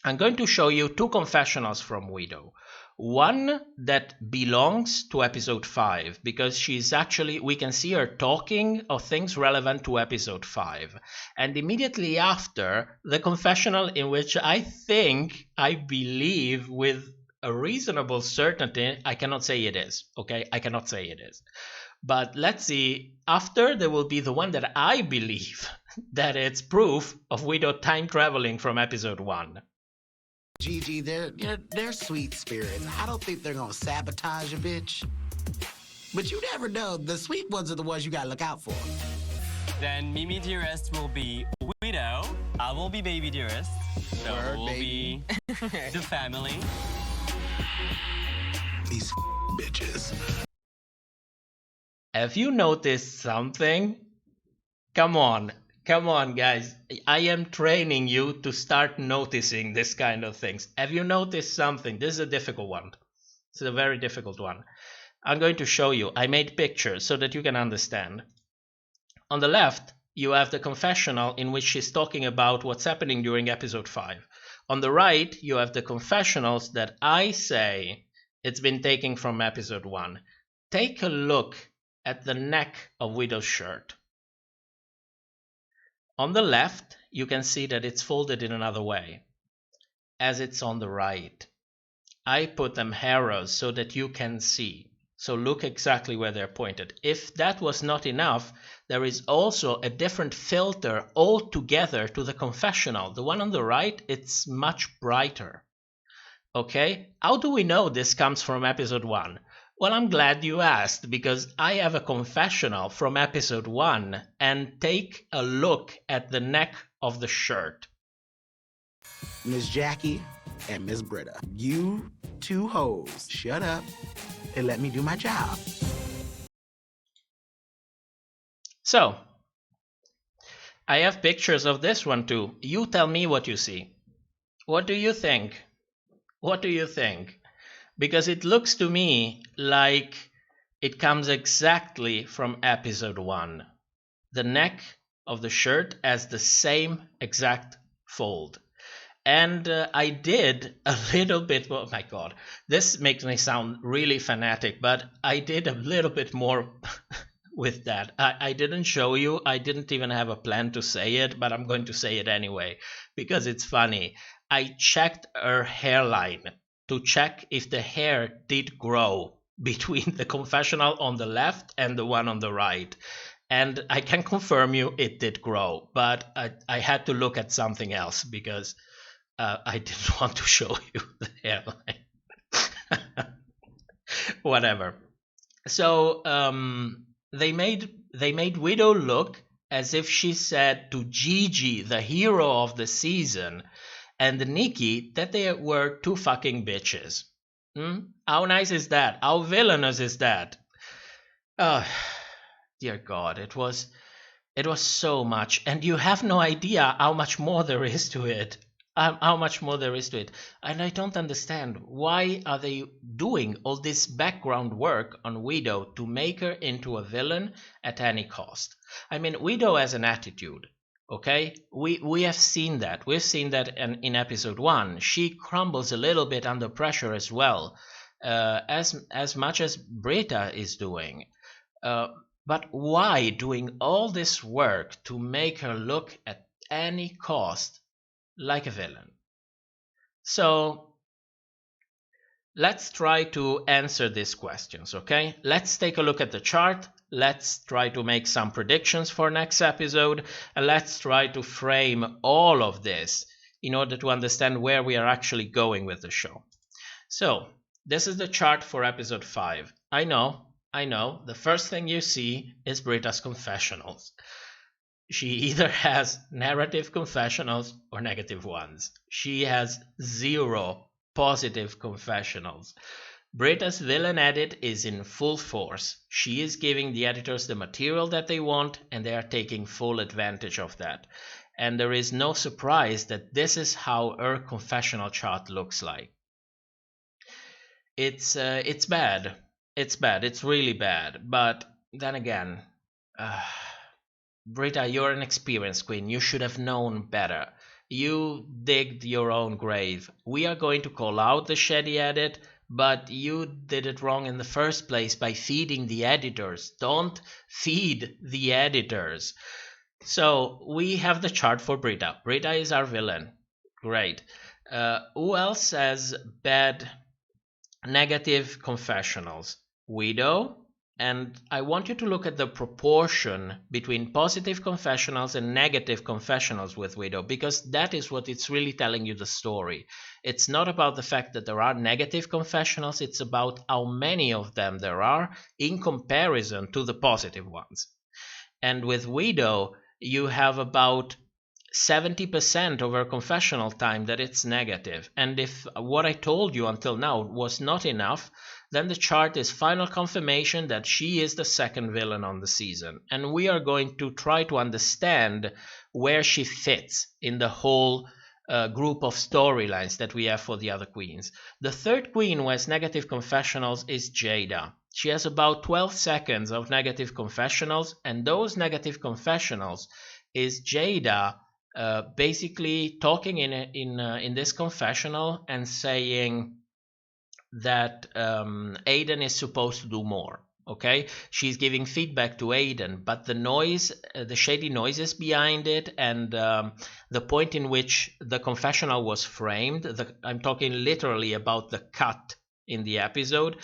two confessionals from Widow. One that belongs to episode 5, because she's actually, we can see her talking of things relevant to episode 5. And immediately after, the confessional in which I believe with a reasonable certainty, I cannot say it is, okay? I cannot say it is. But let's see, after there will be the one that I believe that it's proof of Widow time traveling from episode 1. Gigi, they're sweet spirits. I don't think they're gonna sabotage a bitch. But you never know. The sweet ones are the ones you gotta look out for. Then Mimi Dearest will be Widow. I will be Baby Dearest. So Word, we'll baby. be the family. These bitches. Have you noticed something? Come on, guys. I am training you to start noticing this kind of things. Have you noticed something? This is a difficult one. It's a very difficult one. I'm going to show you. I made pictures so that you can understand. On the left, you have the confessional in which she's talking about what's happening during episode 5. On the right, you have the confessionals that I say it's been taken from episode 1. Take a look at the neck of Widow's shirt. On the left, you can see that it's folded in another way, as it's on the right. I put them arrows so that you can see. So look exactly where they're pointed. If that was not enough, there is also a different filter altogether to the confessional. The one on the right, it's much brighter. Okay? How do we know this comes from episode 1? Well, I'm glad you asked, because I have a confessional from episode 1, and take a look at the neck of the shirt. Miss Jackie and Miss Brita, you two hoes, shut up and let me do my job. So, I have pictures of this one too. You tell me what you see. What do you think? What do you think? Because it looks to me like it comes exactly from episode 1. The neck of the shirt has the same exact fold. And I did a little bit, oh my god, this makes me sound really fanatic, but I did a little bit more with that. I didn't show you, I didn't even have a plan to say it, but I'm going to say it anyway, because it's funny. I checked her hairline to check if the hair did grow between the confessional on the left and the one on the right. And I can confirm you it did grow, but I had to look at something else because I didn't want to show you the hairline. Whatever. So they made Widow look as if she said to Gigi, the hero of the season, and Nikki that they were two fucking bitches. How nice is that? How villainous is that? Oh, dear God, it was so much, and you have no idea how much more there is to it. How much more there is to it. And I don't understand, why are they doing all this background work on Widow to make her into a villain at any cost? I mean, Widow has an attitude, okay? We have seen that. We've seen that in episode 1. She crumbles a little bit under pressure as well, as much as Brita is doing. But why doing all this work to make her look at any cost like a villain? So let's try to answer these questions, okay? Let's take a look at the chart. Let's try to make some predictions for next episode. And let's try to frame all of this in order to understand where we are actually going with the show. So this is the chart for episode 5. I know. The first thing you see is Brita's confessionals. She either has narrative confessionals or negative ones. She has 0 positive confessionals. Brita's villain edit is in full force. She is giving the editors the material that they want, and they are taking full advantage of that. And there is no surprise that this is how her confessional chart looks like. It's bad. It's bad. It's really bad. But then again, Brita, you're an experienced queen. You should have known better. You digged your own grave. We are going to call out the shady edit, but you did it wrong in the first place by feeding the editors. Don't feed the editors. So we have the chart for Brita. Brita is our villain. Great. Who else has bad negative confessionals? Widow. And I want you to look at the proportion between positive confessionals and negative confessionals with Widow, because that is what it's really telling you the story. It's not about the fact that there are negative confessionals, it's about how many of them there are in comparison to the positive ones. And with Widow, you have about 70% of her confessional time that it's negative. And if what I told you until now was not enough, then the chart is final confirmation that she is the second villain on the season. And we are going to try to understand where she fits in the whole group of storylines that we have for the other queens. The third queen who has negative confessionals is Jada. She has about 12 seconds of negative confessionals, and those negative confessionals is Jada basically talking in this confessional and saying that Aiden is supposed to do more. Okay, she's giving feedback to Aiden, but the noise, the shady noises behind it, and the point in which the confessional was framed, I'm talking literally about the cut in the episode,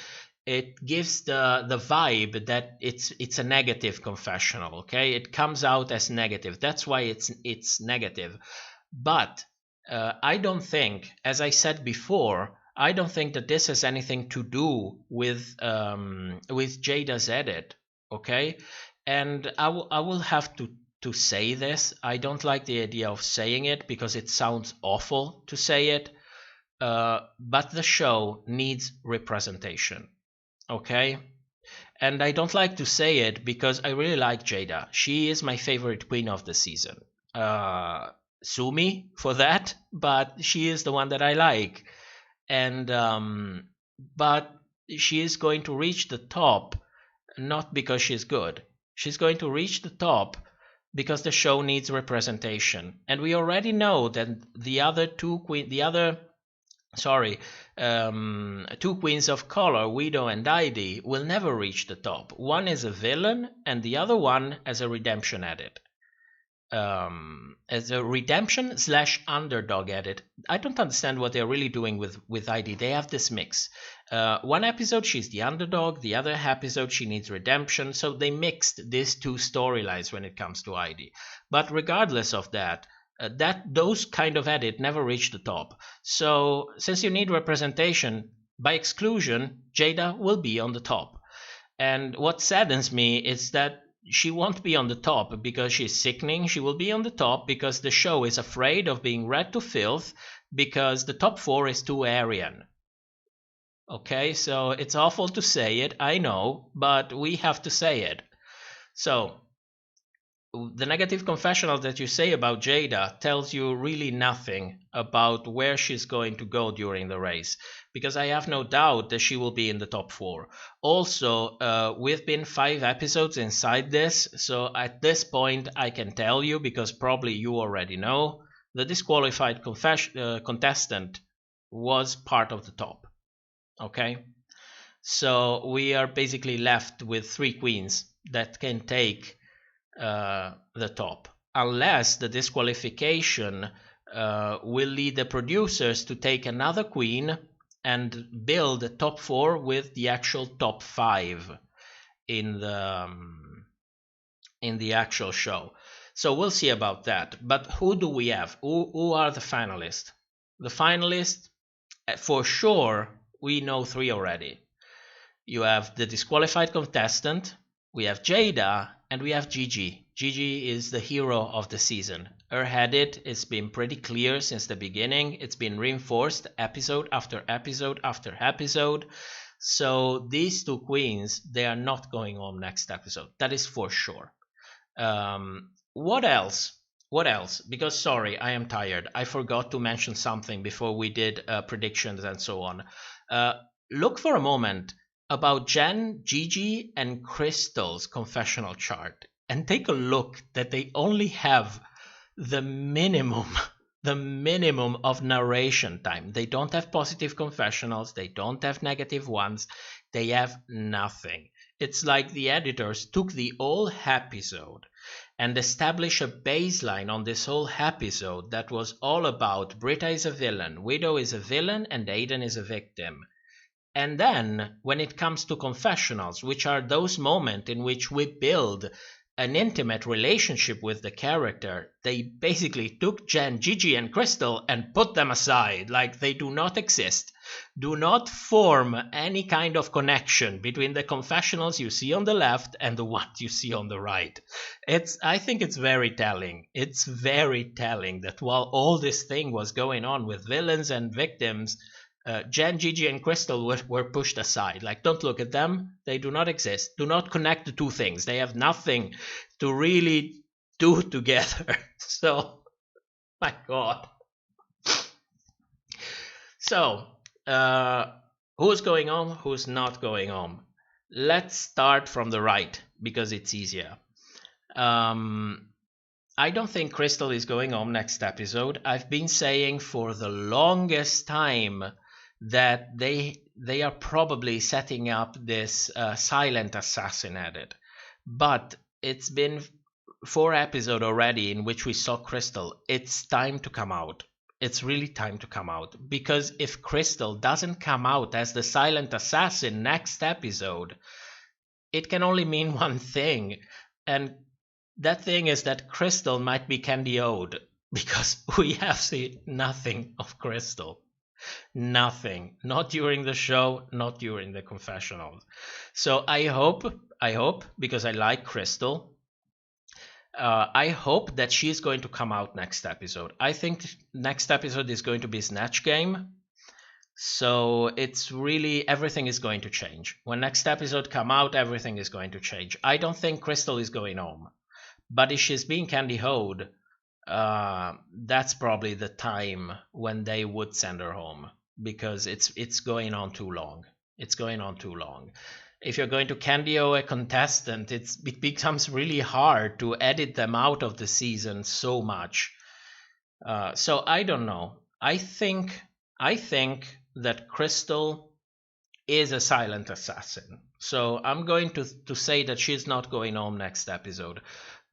it gives the vibe that it's a negative confessional. Okay, it comes out as negative. That's why it's negative. But I don't think, as I said before, I don't think that this has anything to do with Jada's edit, okay? And I will have to say this. I don't like the idea of saying it because it sounds awful to say it, but the show needs representation, okay? And I don't like to say it because I really like Jada. She is my favorite queen of the season. Sue me for that, but she is the one that I like. And but she is going to reach the top not because she's good. She's going to reach the top because the show needs representation, and we already know that the other two queens of color, Widow and Heidi, will never reach the top. One is a villain and the other one as a redemption edit. As a redemption / underdog edit. I don't understand what they're really doing with Heidi. They have this mix. One episode she's the underdog, the other episode she needs redemption. So they mixed these two storylines when it comes to Heidi. But regardless of that, those kind of edit never reach the top. So since you need representation, by exclusion, Jada will be on the top. And what saddens me is that she won't be on the top because she's sickening. She will be on the top because the show is afraid of being read to filth because the top 4 is too Aryan. Okay, so it's awful to say it, I know, but we have to say it. So the negative confessional that you say about Jada tells you really nothing about where she's going to go during the race, because I have no doubt that she will be in the top 4. Also, we've been 5 episodes inside this, so at this point I can tell you, because probably you already know, the disqualified contestant was part of the top. Okay? So we are basically left with 3 queens that can take the top, unless the disqualification will lead the producers to take another queen and build a top 4 with the actual top 5 in the actual show. So we'll see about that. But who do we have? Who are the finalists? The finalists, for sure, we know 3 already. You have the disqualified contestant, we have Jada, and we have Gigi. Gigi is the hero of the season. Her edit has been pretty clear since the beginning. It's been reinforced episode after episode after episode. So these 2 queens, they are not going home next episode. That is for sure. What else? What else? Because sorry, I am tired. I forgot to mention something before we did predictions and so on. Look for a moment about Jen, Gigi, and Crystal's confessional chart and take a look that they only have the minimum of narration time. They don't have positive confessionals, they don't have negative ones, they have nothing. It's like the editors took the whole episode and established a baseline on this whole episode that was all about Brita is a villain, Widow is a villain, and Aiden is a victim. And then, when it comes to confessionals, which are those moments in which we build an intimate relationship with the character, they basically took Jen, Gigi, and Crystal and put them aside, like they do not exist. Do not form any kind of connection between the confessionals you see on the left and the ones you see on the right. I think it's very telling. It's very telling that while all this thing was going on with villains and victims, Jen, Gigi, and Crystal were pushed aside. Like, don't look at them. They do not exist. Do not connect the 2 things. They have nothing to really do together. So, my God. So, who's going home? Who's not going home? Let's start from the right, because it's easier. I don't think Crystal is going home next episode. I've been saying for the longest time that they are probably setting up this silent assassin edit. But it's been 4 episodes already in which we saw Crystal. It's time to come out. It's really time to come out. Because if Crystal doesn't come out as the silent assassin next episode, it can only mean one thing. And that thing is that Crystal might be Candy Ode. Because we have seen nothing of Crystal. Nothing. Not during the show, not during the confessionals. So I hope, because I like Crystal, I hope that she's going to come out next episode. I think next episode is going to be Snatch Game. So it's really, everything is going to change. When next episode come out, everything is going to change. I don't think Crystal is going home. But if she's being Candy Ode, that's probably the time when they would send her home. Because it's going on too long. It's going on too long. If you're going to Candy-O a contestant, it becomes really hard to edit them out of the season so much. So I don't know. I think that Crystal is a silent assassin. So I'm going to say that she's not going home next episode.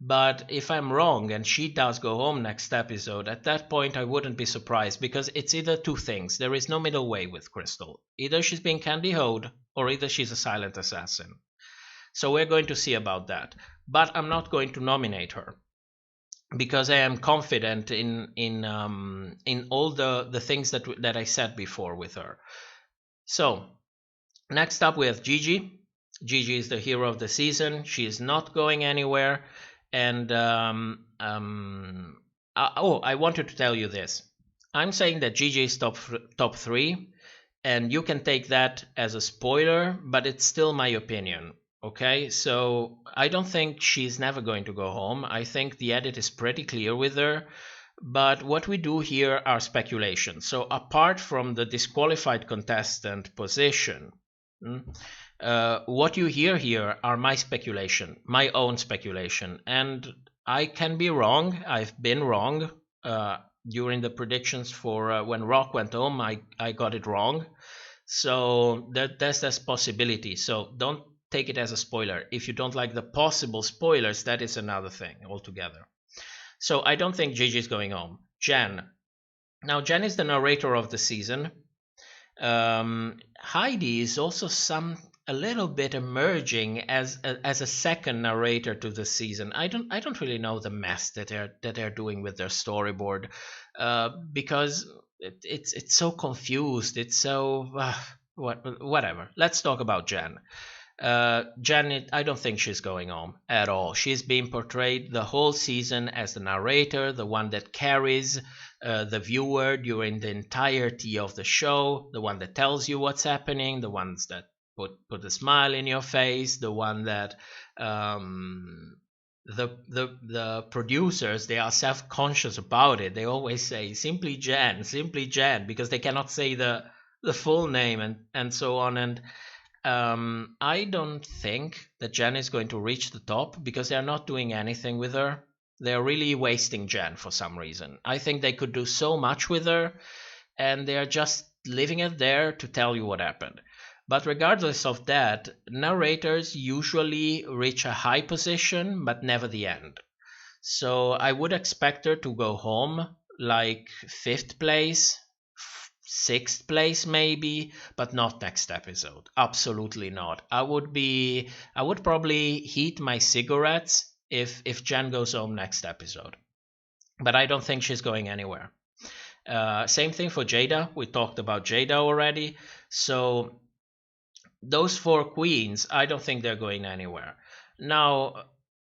But if I'm wrong and she does go home next episode, at that point I wouldn't be surprised, because it's either two things. There is no middle way with Crystal. Either she's being Candy Ode or either she's a silent assassin. So we're going to see about that. But I'm not going to nominate her, because I am confident in all the things that I said before with her. So next up we have Gigi. Gigi is the hero of the season. She is not going anywhere. And I wanted to tell you this. I'm saying that Gigi is top 3, and you can take that as a spoiler, but it's still my opinion. Okay, so I don't think she's never going to go home. I think the edit is pretty clear with her. But what we do here are speculations. So apart from the disqualified contestant position, what you hear here are my speculation, my own speculation. And I can be wrong. I've been wrong. During the predictions for when Rock went home, I got it wrong. So there's this possibility. So don't take it as a spoiler. If you don't like the possible spoilers, that is another thing altogether. So I don't think Gigi is going home. Jen. Now, Jen is the narrator of the season. Heidi is also a little bit emerging as a second narrator to the season. I don't really know the mess that they're doing with their storyboard, because it's so confused. It's so whatever. Let's talk about Jen. Jen, I don't think she's going home at all. She's being portrayed the whole season as the narrator, the one that carries the viewer during the entirety of the show, the one that tells you what's happening, the ones that put a smile in your face, the one that the producers, they are self-conscious about it. They always say simply Jen, because they cannot say the full name and so on. And I don't think that Jen is going to reach the top, because they're not doing anything with her. They're really wasting Jen for some reason. I think they could do so much with her, and they're just leaving it there to tell you what happened. But regardless of that, narrators usually reach a high position, but never the end. So I would expect her to go home like 5th place, 6th place maybe, but not next episode. Absolutely not. I would probably heat my cigarettes if Jen goes home next episode. But I don't think she's going anywhere. Same thing for Jada. We talked about Jada already. So those 4 queens, I don't think they're going anywhere. Now,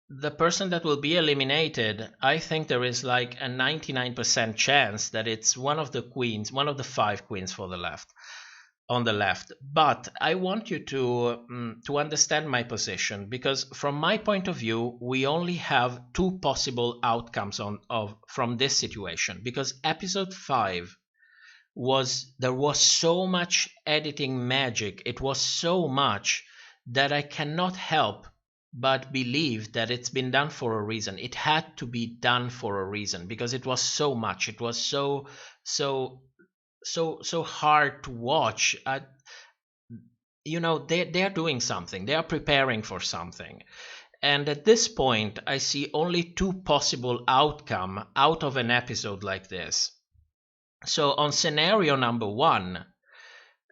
the person that will be eliminated, I think there is like a 99% chance that it's one of the queens, one of the 5 queens on the left. But I want you to understand my position, because from my point of view, we only have 2 possible outcomes from this situation, because episode 5 there was so much editing magic. It was so much that I cannot help but believe that it's been done for a reason. It had to be done for a reason because it was so much. It was so hard to watch. You know, they're doing something. They are preparing for something. And at this point, I see only two possible outcomes out of an episode like this. So on scenario number one,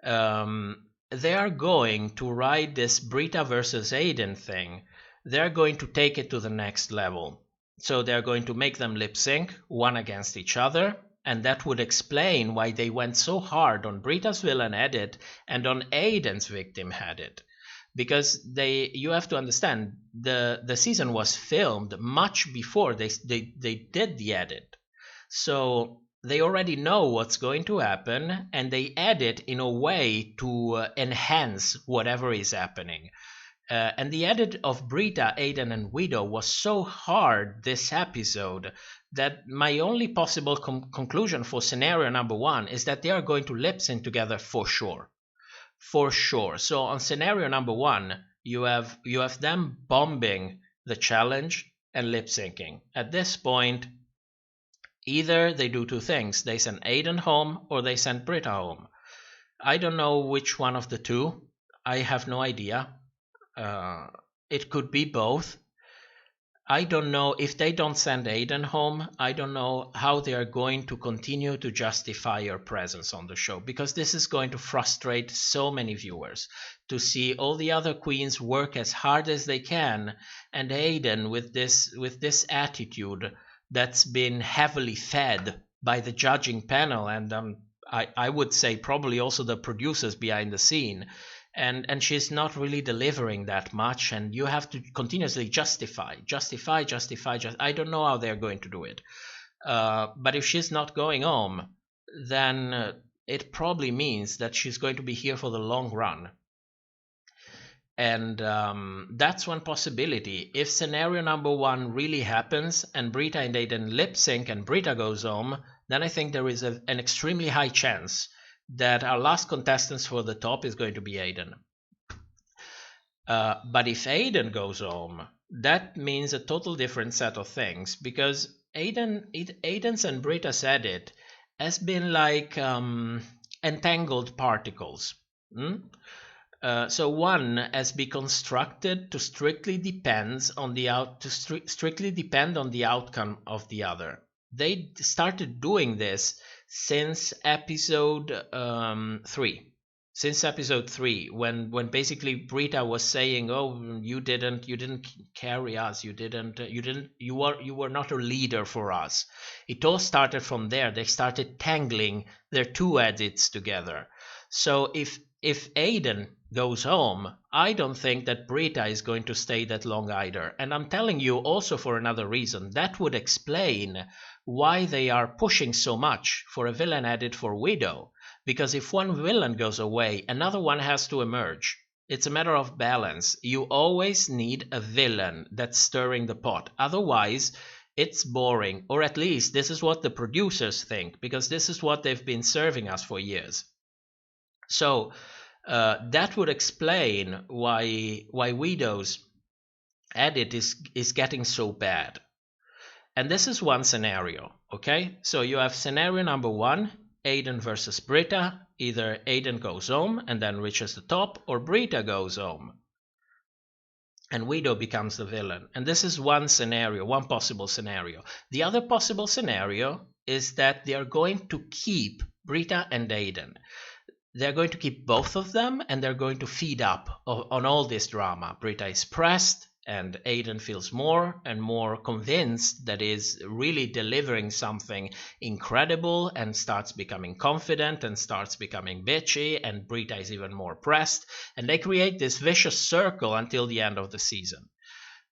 they are going to ride this Brita versus Aiden thing. They're going to take it to the next level. So they're going to make them lip sync one against each other. And that would explain why they went so hard on Brita's villain edit and on Aiden's victim edit. Because you have to understand, the season was filmed much before they did the edit. So they already know what's going to happen, and they edit in a way to enhance whatever is happening. And the edit of Brita, Aiden, and Widow was so hard this episode that my only possible conclusion for scenario number one is that they are going to lip sync together for sure. For sure. So on scenario number one, you have them bombing the challenge and lip syncing. At this point, either they do two things. They send Aiden home or they send Brita home. I don't know which one of the two. I have no idea. It could be both. I don't know if they don't send Aiden home. I don't know how they are going to continue to justify your presence on the show, because this is going to frustrate so many viewers to see all the other queens work as hard as they can, and Aiden with this attitude that's been heavily fed by the judging panel and I would say probably also the producers behind the scene. And she's not really delivering that much, and you have to continuously justify. I don't know how they're going to do it. But if she's not going home, then it probably means that she's going to be here for the long run. And that's one possibility. If scenario number one really happens and Brita and Aiden lip sync and Brita goes home, then I think there is an extremely high chance that our last contestants for the top is going to be Aiden. But if Aiden goes home, that means a total different set of things, because Aiden's and Brita's edit has been like entangled particles. So one has been constructed to strictly depend on the outcome of the other. They started doing this since episode 3. Since episode 3, when basically Brita was saying, "Oh, you didn't carry us. You were not a leader for us." It all started from there. They started tangling their two edits together. So if Aiden goes home, I don't think that Brita is going to stay that long either. And I'm telling you also for another reason. That would explain why they are pushing so much for a villain edit for Widow. Because if one villain goes away, another one has to emerge. It's a matter of balance. You always need a villain that's stirring the pot. Otherwise, it's boring. Or at least this is what the producers think, because this is what they've been serving us for years. So that would explain why Widow's edit is getting so bad. And this is one scenario, okay? So you have scenario number one, Aiden versus Brita. Either Aiden goes home and then reaches the top, or Brita goes home and Widow becomes the villain. And this is one scenario, one possible scenario. The other possible scenario is that they are going to keep Brita and Aiden. They're going to keep both of them, and they're going to feed up on all this drama. Brita is pressed, and Aiden feels more and more convinced that is really delivering something incredible, and starts becoming confident and starts becoming bitchy, and Brita is even more pressed, and they create this vicious circle until the end of the season.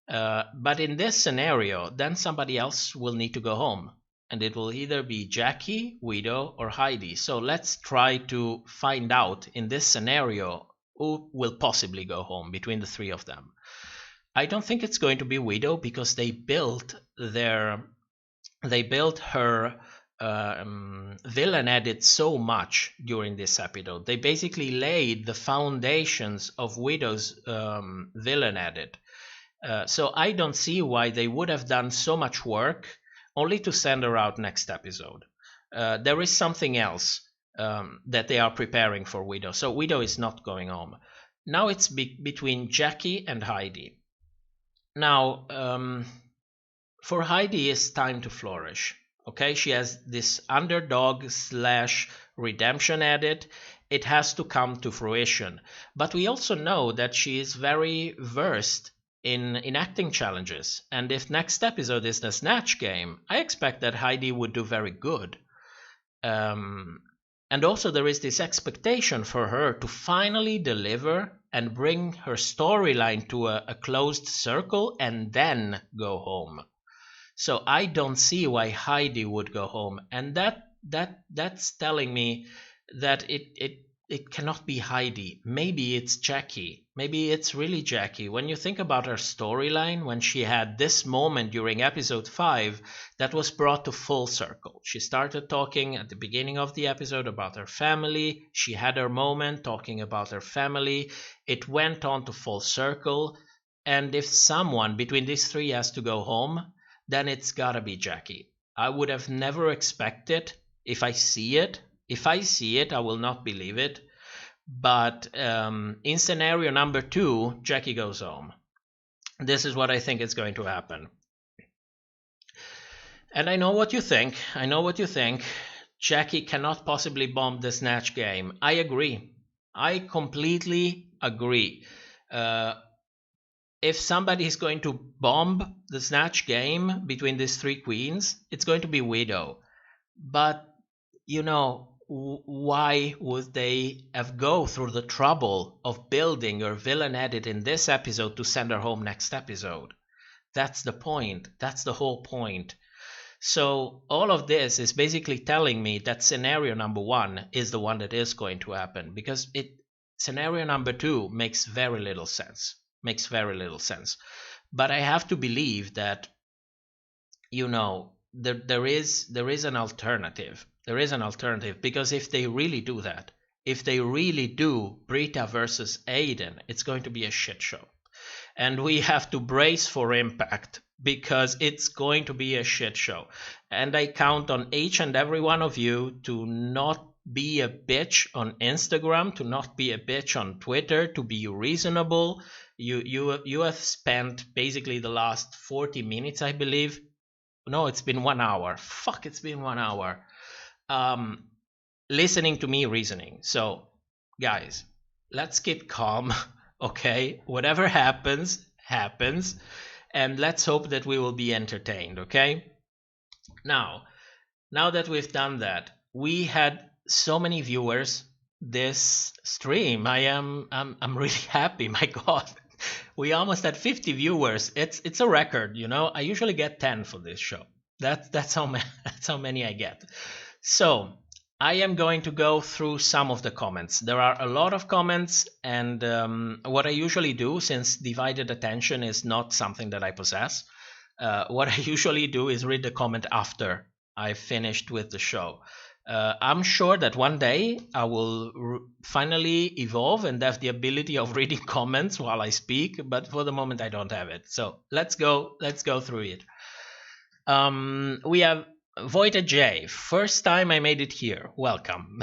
But in this scenario, then somebody else will need to go home, and it will either be Jackie, Widow, or Heidi. So let's try to find out in this scenario who will possibly go home between the three of them. I don't think it's going to be Widow, because they built her villain edit so much during this episode. They basically laid the foundations of Widow's villain edit, So I don't see why they would have done so much work only to send her out next episode. There is something else that they are preparing for Widow. So Widow is not going home. Now it's between Jackie and Heidi. Now, for Heidi, it's time to flourish. Okay, she has this underdog / redemption edit. It has to come to fruition. But we also know that she is very versed in acting challenges. And if next episode is the Snatch Game, I expect that Heidi would do very good. And also there is this expectation for her to finally deliver and bring her storyline to a closed circle and then go home. So I don't see why Heidi would go home. And that's telling me that it cannot be Heidi. Maybe it's Jackie. Maybe it's really Jackie. When you think about her storyline, when she had this moment during episode 5 that was brought to full circle. She started talking at the beginning of the episode about her family. She had her moment talking about her family. It went on to full circle. And if someone between these three has to go home, then it's gotta be Jackie. I would have never expected if I see it. If I see it, I will not believe it. But in scenario number 2, Jackie goes home. This is what I think is going to happen. And I know what you think. I know what you think. Jackie cannot possibly bomb the Snatch Game. I agree. I completely agree. If somebody is going to bomb the Snatch Game between these three queens, it's going to be Widow. But, you know, why would they have go through the trouble of building her villain edit in this episode to send her home next episode? That's the point. That's the whole point. So all of this is basically telling me that scenario number 1 is the one that is going to happen, because scenario number 2 makes very little sense. Makes very little sense. But I have to believe that, you know, there is an alternative. There is an alternative, because if they really do that, if they really do Brita versus Aiden, it's going to be a shit show. And we have to brace for impact, because it's going to be a shit show. And I count on each and every one of you to not be a bitch on Instagram, to not be a bitch on Twitter, to be reasonable. You have spent basically the last 40 minutes, I believe. No, it's been 1 hour. Fuck, it's been 1 hour. Listening to me reasoning. So, guys, let's keep calm, okay? Whatever happens, happens. And let's hope that we will be entertained, okay? Now that we've done that, we had so many viewers this stream. I'm really happy. My God, we almost had 50 viewers. It's a record, you know. I usually get 10 for this show. That's how many I get. So I am going to go through some of the comments. There are a lot of comments, and what I usually do, since divided attention is not something that I possess, what I usually do is read the comment after I've finished with the show. I'm sure that one day I will finally evolve and have the ability of reading comments while I speak, but for the moment I don't have it. So let's go through it. We have Voita J, first time I made it here. Welcome.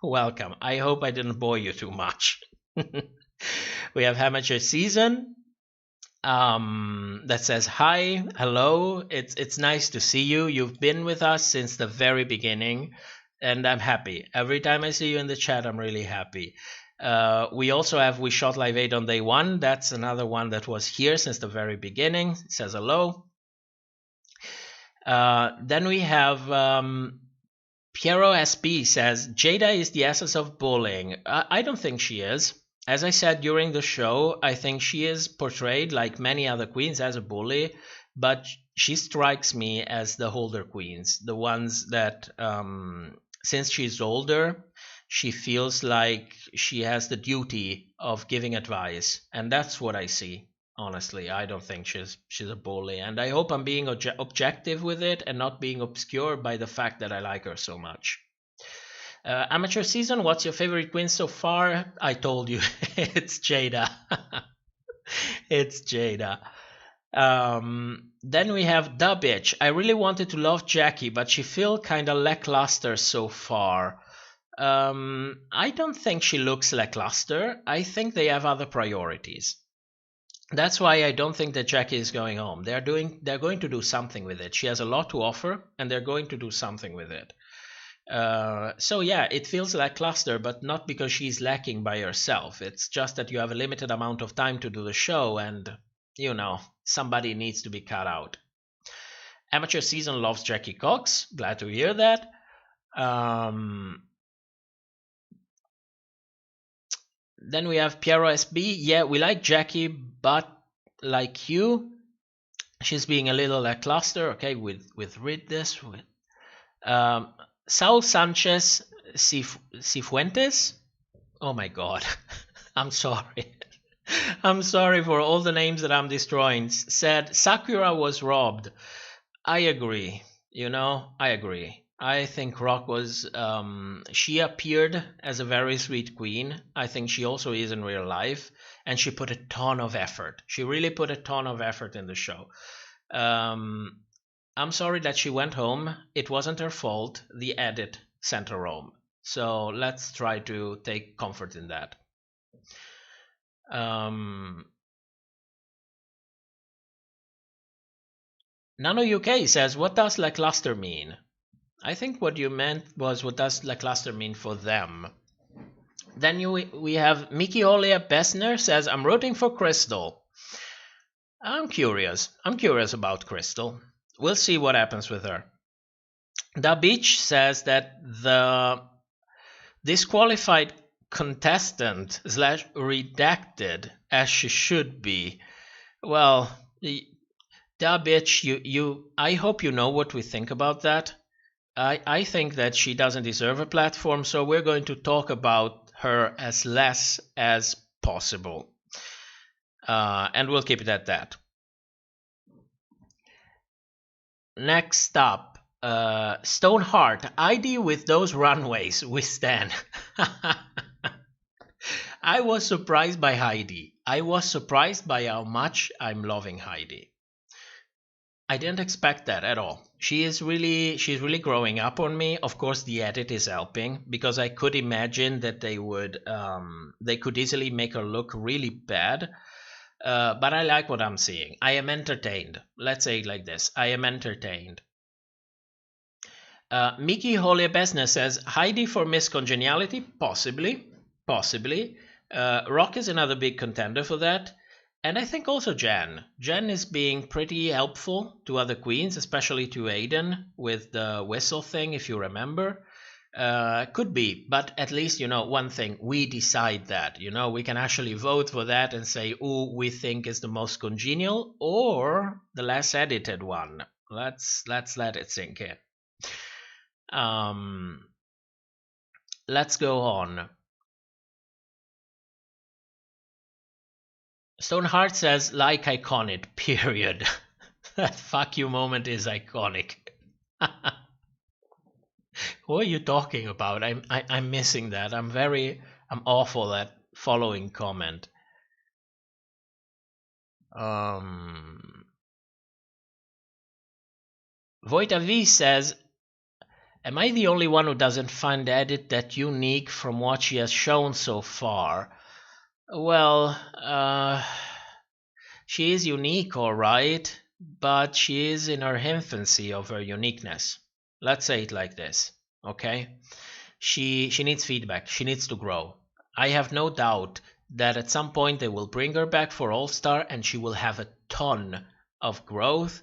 Welcome. I hope I didn't bore you too much. We have Amateur Season that says hi, hello. It's nice to see you. You've been with us since the very beginning, and I'm happy. Every time I see you in the chat, I'm really happy. We also have We Shot Live 8 on day 1. That's another one that was here since the very beginning. It says hello. Then we have Piero SP says, Jada is the essence of bullying. I don't think she is. As I said during the show, I think she is portrayed like many other queens as a bully, but she strikes me as the older queens, the ones that, since she's older, she feels like she has the duty of giving advice, and that's what I see. Honestly, I don't think she's a bully, and I hope I'm being objective with it and not being obscured by the fact that I like her so much. Amateur Season, what's your favorite queen so far? I told you, it's Jada. It's Jada. Then we have the bitch. I really wanted to love Jackie, but she feel kinda lackluster so far. I don't think she looks lackluster. I think they have other priorities. That's why I don't think that Jackie is going home. They're going to do something with it. She has a lot to offer, and they're going to do something with it. So yeah, it feels lackluster, but not because she's lacking by herself. It's just that you have a limited amount of time to do the show, and you know, somebody needs to be cut out. Amateur Season loves Jackie Cox. Glad to hear that. Then we have Piero SB. Yeah, we like Jackie, but like you, she's being a little lackluster. Okay, with read this. Saul Sanchez Cifuentes. Oh my God, I'm sorry. I'm sorry for all the names that I'm destroying. Said Sakura was robbed. I agree. You know, I agree. I think Rock was, she appeared as a very sweet queen. I think she also is in real life. And she put a ton of effort. She really put a ton of effort in the show. I'm sorry that she went home. It wasn't her fault. The edit sent her home. So let's try to take comfort in that. Nano UK says, what does lackluster mean? I think what you meant was, what does lackluster mean for them? Then we have Mickey Olia Bessner says, I'm rooting for Crystal. I'm curious. I'm curious about Crystal. We'll see what happens with her. Da Beach says that the disqualified contestant / redacted, as she should be. Well, Da Bitch, I hope you know what we think about that. I think that she doesn't deserve a platform, so we're going to talk about her as less as possible. And we'll keep it at that. Next up, Stoneheart. ID with those runways. We stand. I was surprised by Heidi. I was surprised by how much I'm loving Heidi. I didn't expect that at all. She's really growing up on me. Of course, the edit is helping, because I could imagine that they could easily make her look really bad. But I like what I'm seeing. I am entertained. Let's say it like this. I am entertained. Mickey Holia-Besner says, Heidi for Miss Congeniality? Possibly. Rock is another big contender for that. And I think also Jen. Jen is being pretty helpful to other queens, especially to Aiden with the whistle thing, if you remember. Could be, but at least, you know, one thing, we decide that, you know, we can actually vote for that and say who we think is the most congenial or the less edited one. Let's let it sink in. Let's go on. Stoneheart says, like iconic, period. That fuck you moment is iconic. What are you talking about? I'm missing that. I'm awful at following comment. Voita V says, am I the only one who doesn't find the edit that unique from what she has shown so far? Well, she is unique, all right, but she is in her infancy of her uniqueness. Let's say it like this, okay? She needs feedback. She needs to grow. I have no doubt that at some point they will bring her back for All-Star and she will have a ton of growth,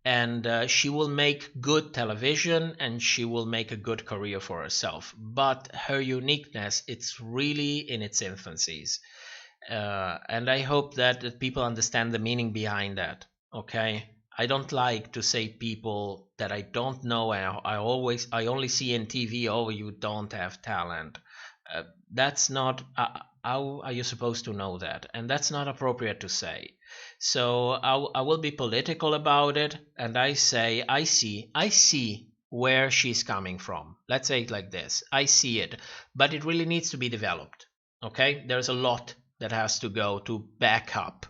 and she will make good television and she will make a good career for herself. But her uniqueness, it's really in its infancies. And I hope that people understand the meaning behind that, okay? I don't like to say people that I don't know and I only see in TV, oh, you don't have talent. That's not, how are you supposed to know that? And that's not appropriate to say. So I will be political about it, and I say, I see where she's coming from. Let's say it like this. I see it, but it really needs to be developed, okay? There's a lot that has to go to back up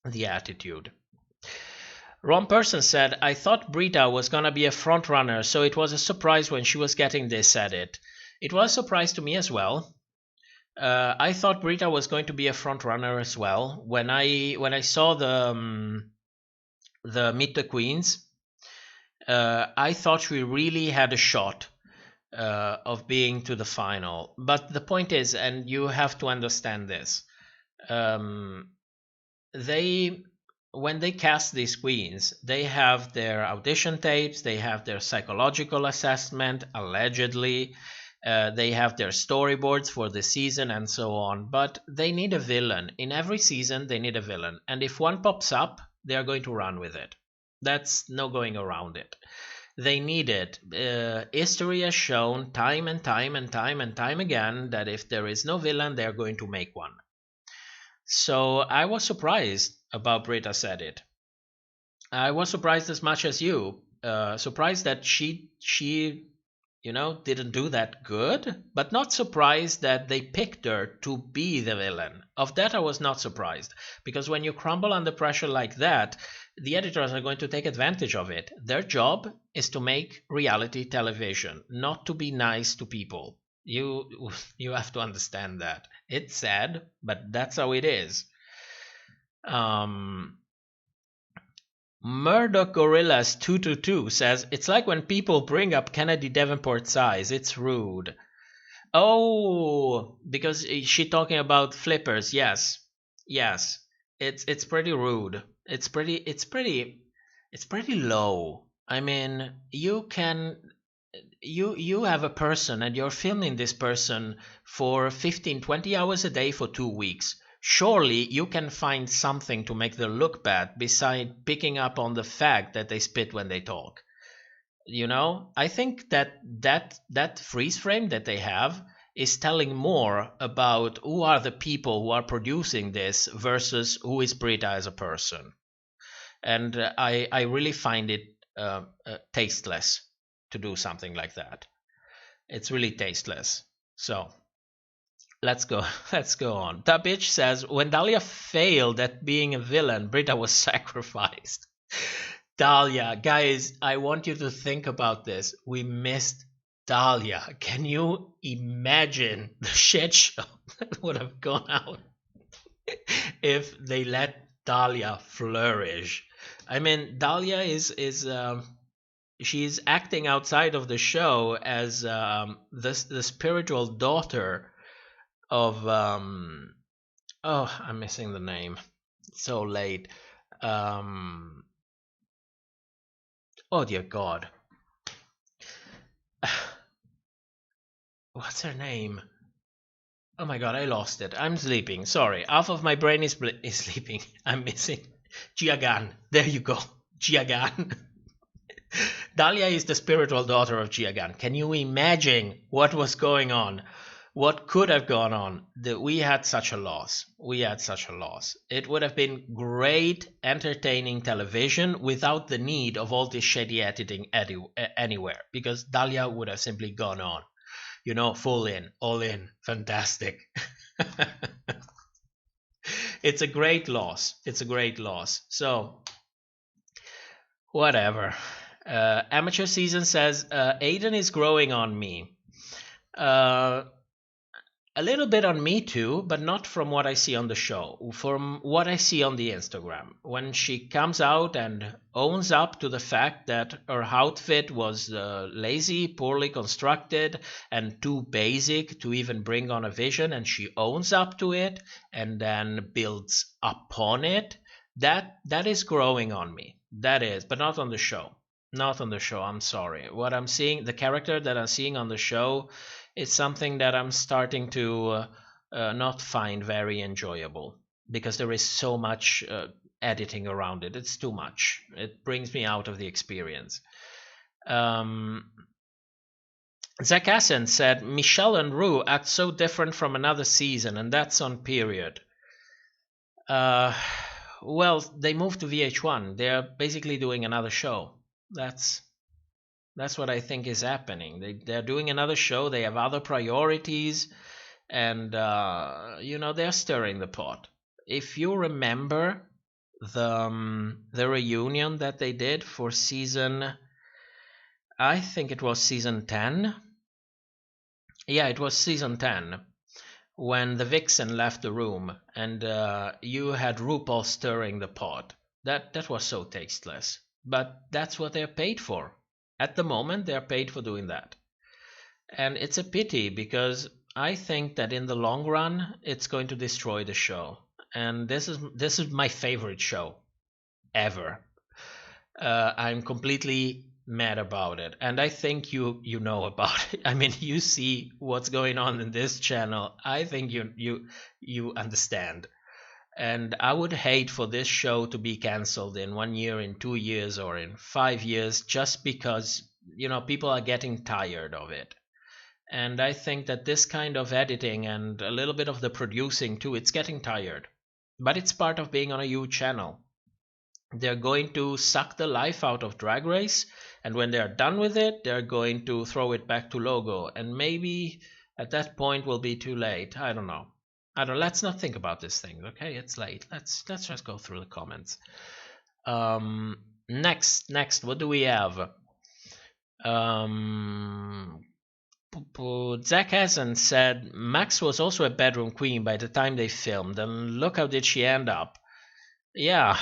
the attitude. Ron Person said, I thought Brita was gonna be a front runner, so it was a surprise when she was getting this at it. It was a surprise to me as well. I thought Brita was going to be a front runner as well. When I saw the Meet the Queens, I thought she really had a shot of being to the final. But the point is, and you have to understand this, when they cast these queens, they have their audition tapes, they have their psychological assessment, allegedly, they have their storyboards for the season and so on. But they need a villain. In every season, they need a villain. And if one pops up, they are going to run with it. That's no going around it. They need it. History has shown time and time and time and time again that if there is no villain, they're going to make one. So I was surprised about Brita said it. I was surprised as much as you. Surprised that she didn't do that good, but not surprised that they picked her to be the villain. Of that I was not surprised, because when you crumble under pressure like that, the editors are going to take advantage of it. Their job is to make reality television, not to be nice to people. You have to understand that. It's sad, but that's how it is. Murdoch Gorillas 222 says, it's like when people bring up Kennedy Davenport size. It's rude. Oh, because she's talking about flippers. Yes. It's pretty rude. It's pretty low. I mean, you have a person and you're filming this person for 15-20 hours a day for 2 weeks. Surely you can find something to make them look bad beside picking up on the fact that they spit when they talk. I think that freeze frame that they have is telling more about who are the people who are producing this versus who is Brita as a person. And I really find it tasteless to do something like that. It's really tasteless. So let's go on. That bitch says, when Dahlia failed at being a villain, Brita was sacrificed. Dahlia, guys, I want you to think about this. We missed Dahlia. Can you imagine the shit show that would have gone out if they let Dahlia flourish? I mean, Dahlia is she's acting outside of the show as the spiritual daughter of I'm missing the name. It's so late. Oh dear God. What's her name? Oh my God, I lost it. I'm sleeping. Sorry, half of my brain is sleeping. I'm missing Jiagan. There you go, Jiagan. Dahlia is the spiritual daughter of Jiagan. Can you imagine what was going on? What could have gone on? We had such a loss. It would have been great, entertaining television without the need of all this shady editing anywhere, because Dahlia would have simply gone on. Full in, all in, fantastic. It's a great loss. So, whatever. Amateur Season says, Aiden is growing on me. A little bit on me too, but not from what I see on the show, from what I see on the Instagram. When she comes out and owns up to the fact that her outfit was lazy, poorly constructed, and too basic to even bring on a vision, and she owns up to it and then builds upon it, that is growing on me. That is, but not on the show. I'm sorry. What I'm seeing, the character that I'm seeing on the show, it's something that I'm starting to not find very enjoyable, because there is so much editing around it. It's too much. It brings me out of the experience. Zach Assen said, Michelle and Rue act so different from another season, and that's on period. Well, they moved to VH1. They're basically doing another show. That's what I think is happening. They're doing another show. They have other priorities, and they're stirring the pot. If you remember, the reunion that they did for season, I think it was season 10. Yeah, it was season 10 when the vixen left the room and you had RuPaul stirring the pot. That was so tasteless. But that's what they're paid for. At the moment, they're paid for doing that. And it's a pity because I think that in the long run, it's going to destroy the show. And this is my favorite show ever. I'm completely mad about it, and I think you know about it. I mean, you see what's going on in this channel. I think you understand. And I would hate for this show to be cancelled in 1 year, in 2 years, or in 5 years, just because, you know, people are getting tired of it. And I think that this kind of editing and a little bit of the producing too, it's getting tired. But it's part of being on a huge channel. They're going to suck the life out of Drag Race, and when they're done with it, they're going to throw it back to Logo. And maybe at that point will be too late. I don't know. Let's not think about this thing, okay? It's late. Let's just go through the comments. Next, what do we have? Zach Hassan said Max was also a bedroom queen by the time they filmed, and look how did she end up. Yeah,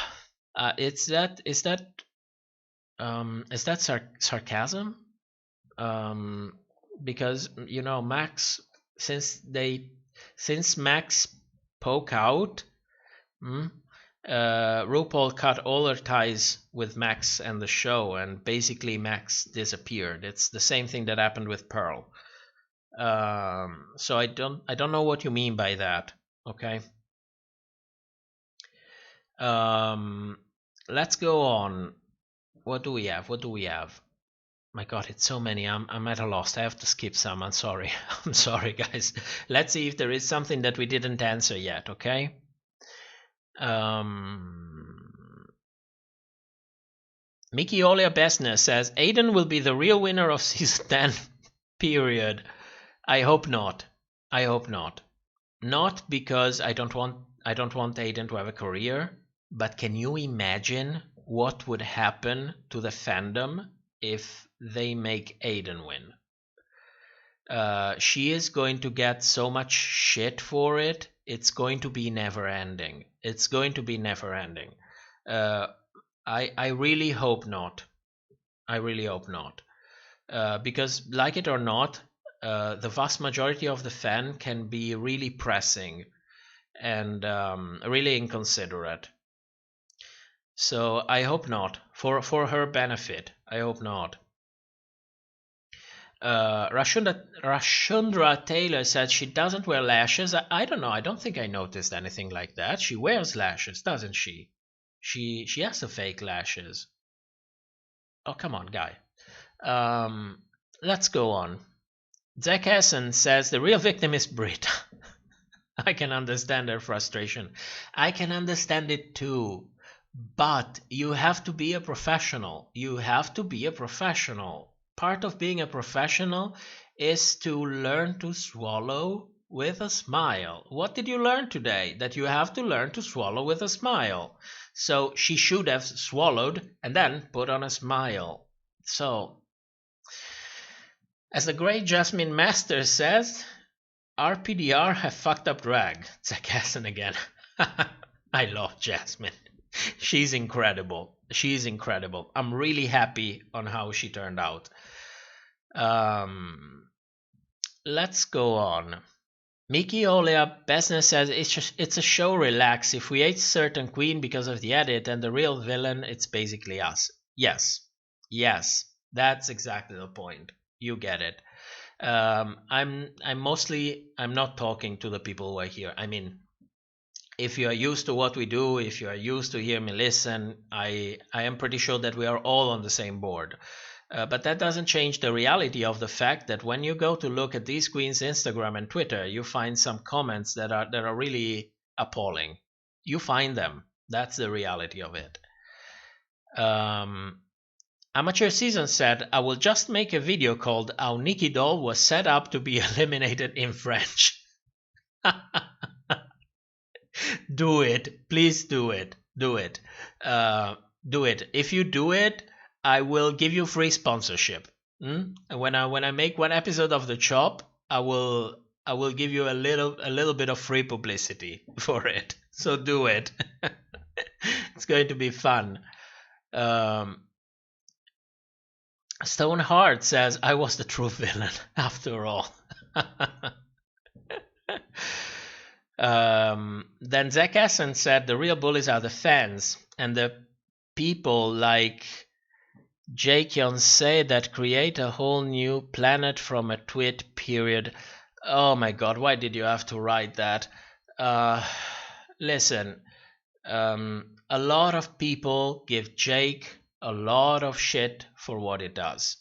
is that sarcasm? Because, you know, Max, since Max spoke out, RuPaul cut all her ties with Max and the show, and basically Max disappeared. It's the same thing that happened with Pearl. So I don't know what you mean by that. Okay. Let's go on. What do we have? My God, it's so many. I'm at a loss. I have to skip some. I'm sorry. I'm sorry, guys. Let's see if there is something that we didn't answer yet. Okay. Mickey Olia Besner says Aiden will be the real winner of season 10. Period. I hope not. I hope not. Not because I don't want Aiden to have a career, but can you imagine what would happen to the fandom if they make Aiden win? She is going to get so much shit for it. It's going to be never ending. It's going to be never ending. I really hope not. I really hope not. Because, like it or not, the vast majority of the fan can be really pressing and really inconsiderate. So I hope not. For her benefit, I hope not. Rashundra Taylor said she doesn't wear lashes. I don't know. I don't think I noticed anything like that. She wears lashes, doesn't she? She has the fake lashes. Oh, come on, guy. Let's go on. Zach Hassan says the real victim is Brita. I can understand her frustration. I can understand it too. But you have to be a professional. You have to be a professional. Part of being a professional is to learn to swallow with a smile. What did you learn today? That you have to learn to swallow with a smile. So she should have swallowed and then put on a smile. So, as the great Jasmine Master says, RPDR have fucked up drag. Zach Hassan again. I love Jasmine. She's incredible. She's incredible. I'm really happy on how she turned out. Let's go on. Mickey Olia Besner says it's a show, relax. If we hate certain queen because of the edit and the real villain, it's basically us. Yes. Yes. That's exactly the point. You get it. I'm not talking to the people who are here. I mean, if you are used to what we do, if you are used to hear me listen, I am pretty sure that we are all on the same board. But that doesn't change the reality of the fact that when you go to look at these queens' Instagram and Twitter, you find some comments that are really appalling. You find them. That's the reality of it. Amateur Season said, I will just make a video called How Nikki Doll Was Set Up to Be Eliminated in French. Do it. Please do it. Do it. Do it. If you do it, I will give you free sponsorship. And when I make one episode of The Chop, I will give you a little bit of free publicity for it. So do it. It's going to be fun. Stoneheart says, I was the true villain after all. Then Zach Essen said, the real bullies are the fans and the people like Jakion say that create a whole new planet from a tweet period. Oh my god, why did you have to write that? Listen, a lot of people give Jake a lot of shit for what it does.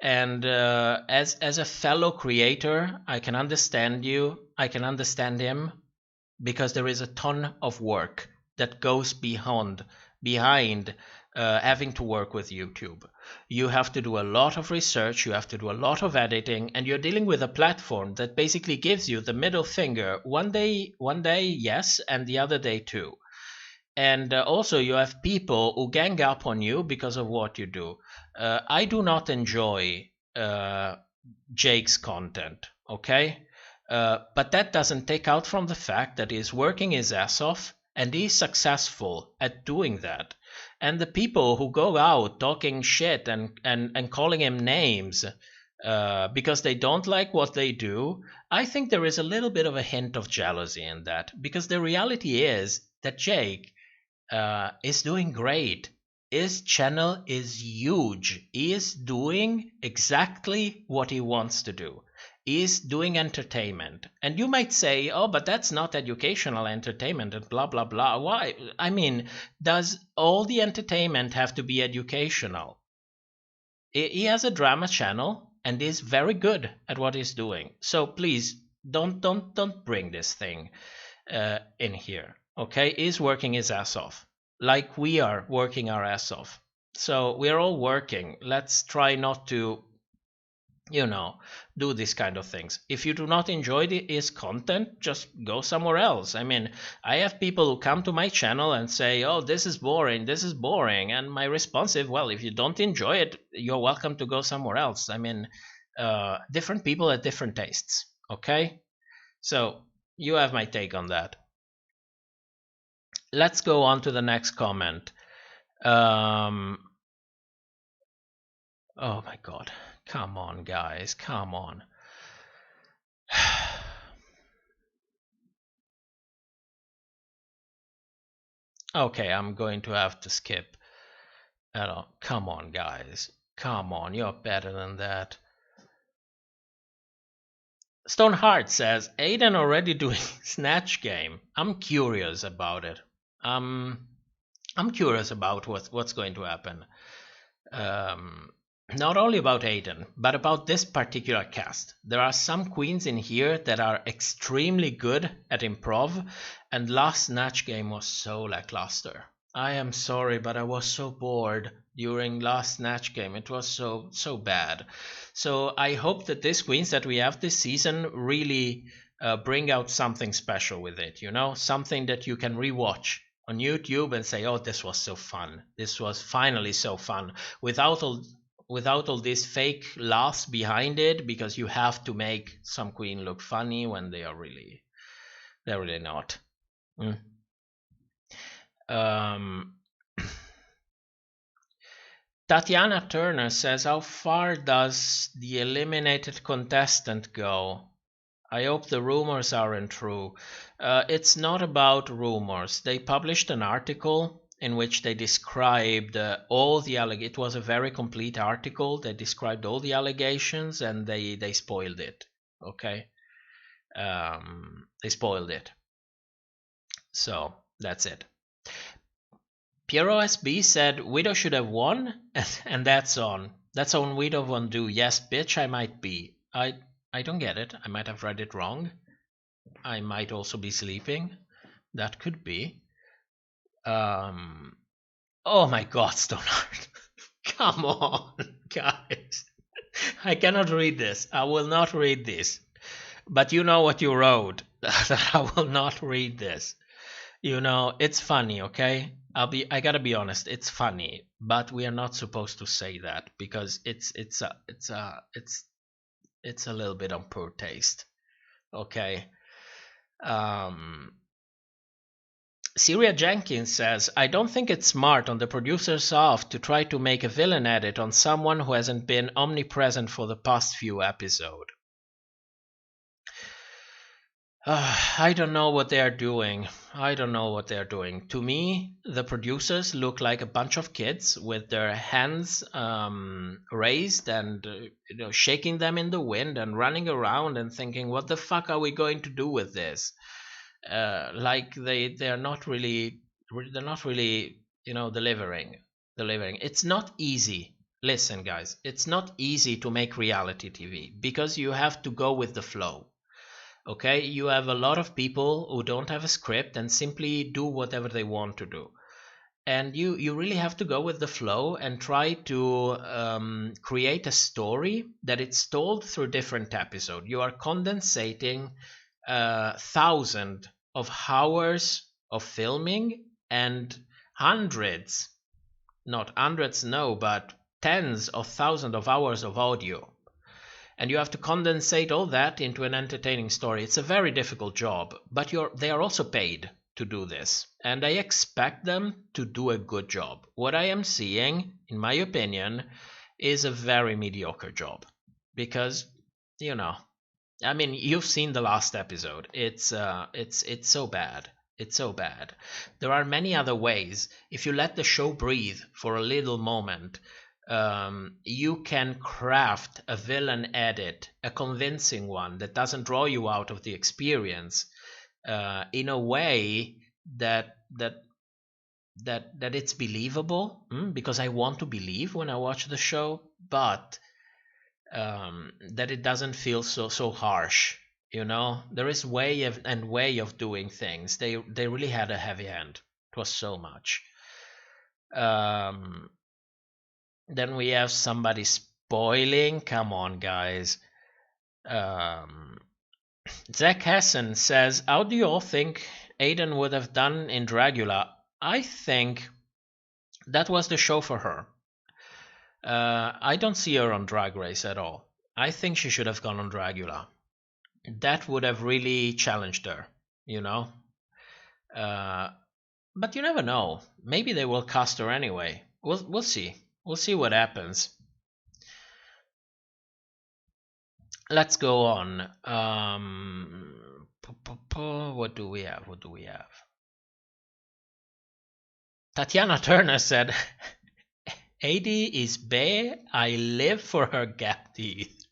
And as a fellow creator, I can understand you. I can understand him because there is a ton of work that goes behind having to work with YouTube. You have to do a lot of research, you have to do a lot of editing, and you're dealing with a platform that basically gives you the middle finger one day yes, and the other day too. And also you have people who gang up on you because of what you do. I do not enjoy Jake's content, okay? But that doesn't take out from the fact that he's working his ass off and he's successful at doing that. And the people who go out talking shit and calling him names because they don't like what they do, I think there is a little bit of a hint of jealousy in that. Because the reality is that Jake is doing great. His channel is huge. He is doing exactly what he wants to do. He is doing entertainment. And you might say, oh, but that's not educational entertainment and blah, blah, blah. Why? I mean, does all the entertainment have to be educational? He has a drama channel and is very good at what he's doing. So please don't bring this thing in here. Okay, he's working his ass off, like we are working our ass off. So we're all working. Let's try not to, do these kind of things. If you do not enjoy his content, just go somewhere else. I mean, I have people who come to my channel and say, oh, this is boring. And my response is, well, if you don't enjoy it, you're welcome to go somewhere else. I mean, different people have different tastes, okay? So you have my take on that. Let's go on to the next comment. Oh my god. Come on, guys. Come on. Okay, I'm going to have to skip. Come on, guys. Come on, you're better than that. Stoneheart says, Aiden already doing Snatch Game. I'm curious about it. I'm curious about what's going to happen. Not only about Aiden, but about this particular cast. There are some queens in here that are extremely good at improv, and last Snatch Game was so lackluster. I am sorry, but I was so bored during last Snatch Game. It was so bad. So I hope that these queens that we have this season really bring out something special with it, something that you can rewatch on YouTube and say, oh, this was so fun. This was finally so fun. Without all this fake laughs behind it, because you have to make some queen look funny when they're really not. Tatiana Turner says, how far does the eliminated contestant go? I hope the rumors aren't true. It's not about rumors. They published an article in which they described all the allegations. It was a very complete article. They described all the allegations and they spoiled it. Okay? They spoiled it. So, that's it. Piero SB said, Widow should have won, and that's on. That's on Widow Von Do. Yes, bitch, I might be. I don't get it. I might have read it wrong. I might also be sleeping. That could be. Oh my god, Stoneheart. Come on, guys. I cannot read this. I will not read this. But you know what you wrote. That I will not read this. You know, it's funny, okay? I gotta be honest, it's funny, but we are not supposed to say that because it's a little bit on poor taste. Okay. Syria Jenkins says, I don't think it's smart on the producer's half to try to make a villain edit on someone who hasn't been omnipresent for the past few episodes. I don't know what they're doing. To me, the producers look like a bunch of kids with their hands raised and shaking them in the wind and running around and thinking, "What the fuck are we going to do with this?" Like they're not really delivering. It's not easy. Listen, guys, it's not easy to make reality TV because you have to go with the flow. Okay, you have a lot of people who don't have a script and simply do whatever they want to do. And you really have to go with the flow and try to create a story that it's told through different episodes. You are condensating thousands of hours of filming and hundreds, not hundreds, no, but tens of thousands of hours of audio. And you have to condensate all that into an entertaining story. It's a very difficult job, but they are also paid to do this. And I expect them to do a good job. What I am seeing, in my opinion, is a very mediocre job. Because, I mean, you've seen the last episode. It's so bad. It's so bad. There are many other ways. If you let the show breathe for a little moment, you can craft a villain edit, a convincing one that doesn't draw you out of the experience, in a way that it's believable, because I want to believe when I watch the show, but that it doesn't feel so harsh. There is way of doing things. They really had a heavy hand. It was so much. Then we have somebody spoiling. Come on, guys. Zach Hessen says, how do you all think Aiden would have done in Dragula? I think that was the show for her. I don't see her on Drag Race at all. I think she should have gone on Dragula. That would have really challenged her, But you never know. Maybe they will cast her anyway. We'll see. We'll see what happens. Let's go on. What do we have? Tatiana Turner said, Aiden is bae. I live for her gap teeth.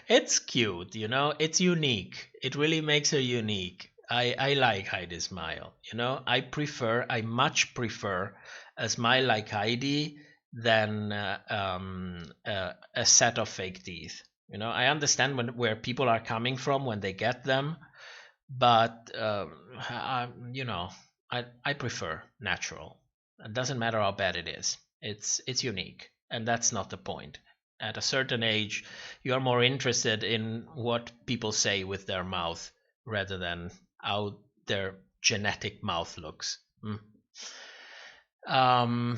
It's cute, It's unique. It really makes her unique. I like Heidi's smile, I much prefer a smile like Heidi than a set of fake teeth. I understand where people are coming from when they get them, but I prefer natural. It doesn't matter how bad it is. It's unique, and that's not the point. At a certain age, you are more interested in what people say with their mouth rather than how their genetic mouth looks. My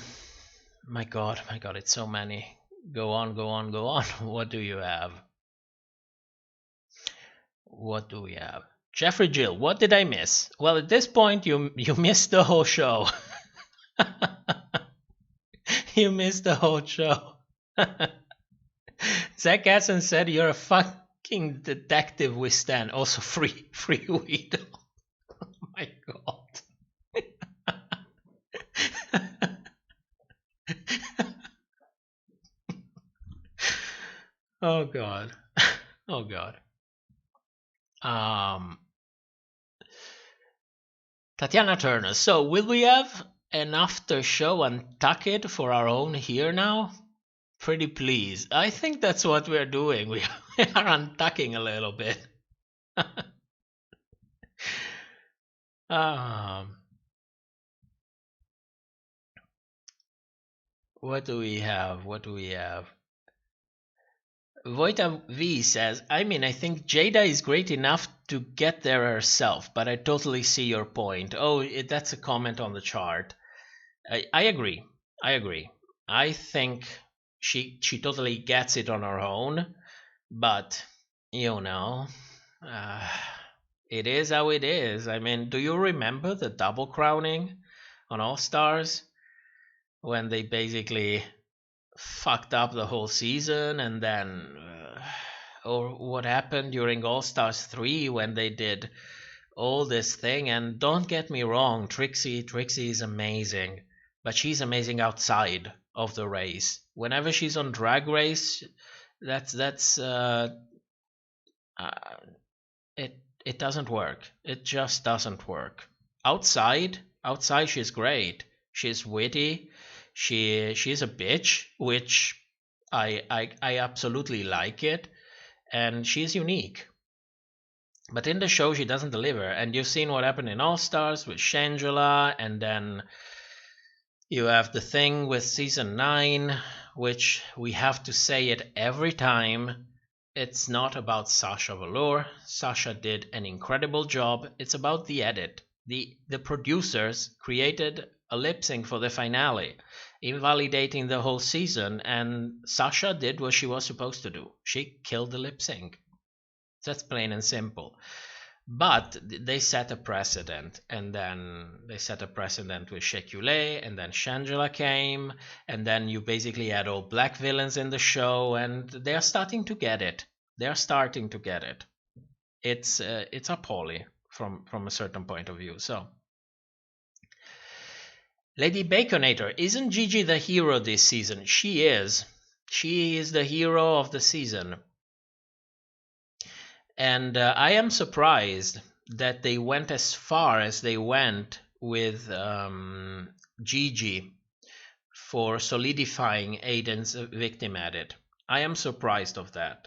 God, it's so many. Go on. What do you have? What do we have? Jeffrey Jill, what did I miss? Well, at this point, you missed the whole show. You missed the whole show. Zach Gasson said you're a fucking detective with Stan. Also free weed. Oh my God. Oh God. Oh God. Tatiana Turner. So will we have an after show and tuck it for our own here now? Pretty please. I think that's what we're doing. We are untucking a little bit. What do we have? Voita V says, I mean, I think Jada is great enough to get there herself, but I totally see your point. Oh, that's a comment on the chart. I agree. I agree. I think she totally gets it on her own, but you know, it is how it is. I mean, do you remember the double crowning on All Stars when they basically fucked up the whole season, and then or what happened during All Stars 3 when they did all this thing? And don't get me wrong, Trixie is amazing, but she's amazing outside of the race. Whenever she's on Drag Race, that's it doesn't work. It just doesn't work. Outside she's great. She's witty. She's a bitch, which I absolutely like it, and she's unique. But in the show she doesn't deliver, and you've seen what happened in All Stars with Shangela, and then you have the thing with season 9, which we have to say it every time. It's not about Sasha Velour. Sasha did an incredible job. It's about the edit. The producers created a lip sync for the finale, invalidating the whole season, and Sasha did what she was supposed to do. She killed the lip sync. That's plain and simple. But they set a precedent, and then they set a precedent with Shekulé, and then Shangela came, and then you basically had all black villains in the show, and they are starting to get it. They are starting to get it. It's appalling from a certain point of view. So, Lady Baconator, isn't Gigi the hero this season? She is. She is the hero of the season. And I am surprised that they went as far as they went with Gigi for solidifying Aiden's victim edit. I am surprised of that.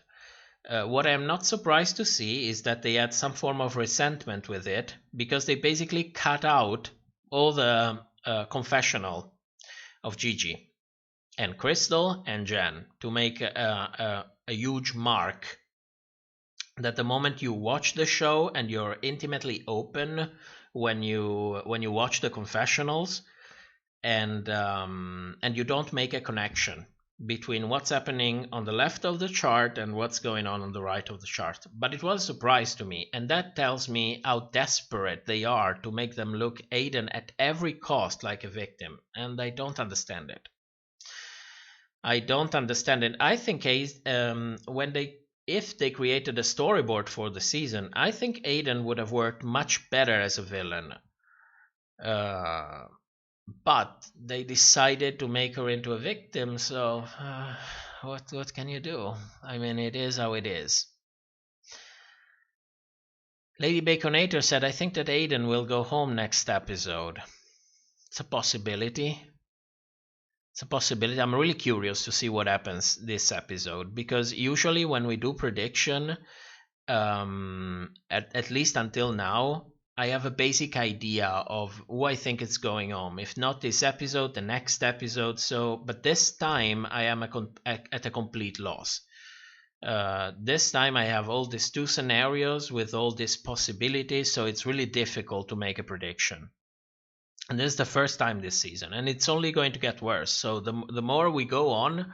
What I am not surprised to see is that they had some form of resentment with it, because they basically cut out all the confessional of Gigi and Crystal and Jen to make a huge mark that the moment you watch the show and you're intimately open when you watch the confessionals, and you don't make a connection between what's happening on the left of the chart and what's going on the right of the chart. But it was a surprise to me, and that tells me how desperate they are to make them look Aiden at every cost like a victim, and I don't understand it. I don't understand it. I think if they created a storyboard for the season, I think Aiden would have worked much better as a villain. But they decided to make her into a victim, so what can you do? I mean, it is how it is. Lady Baconator said, I think that Aiden will go home next episode. It's a possibility. It's a possibility. I'm really curious to see what happens this episode, because usually when we do prediction, at least until now, I have a basic idea of who I think is going home. If not this episode, the next episode. So, but this time I am at a complete loss. This time I have all these two scenarios with all these possibilities, so it's really difficult to make a prediction. And this is the first time this season, and it's only going to get worse. So the more we go on,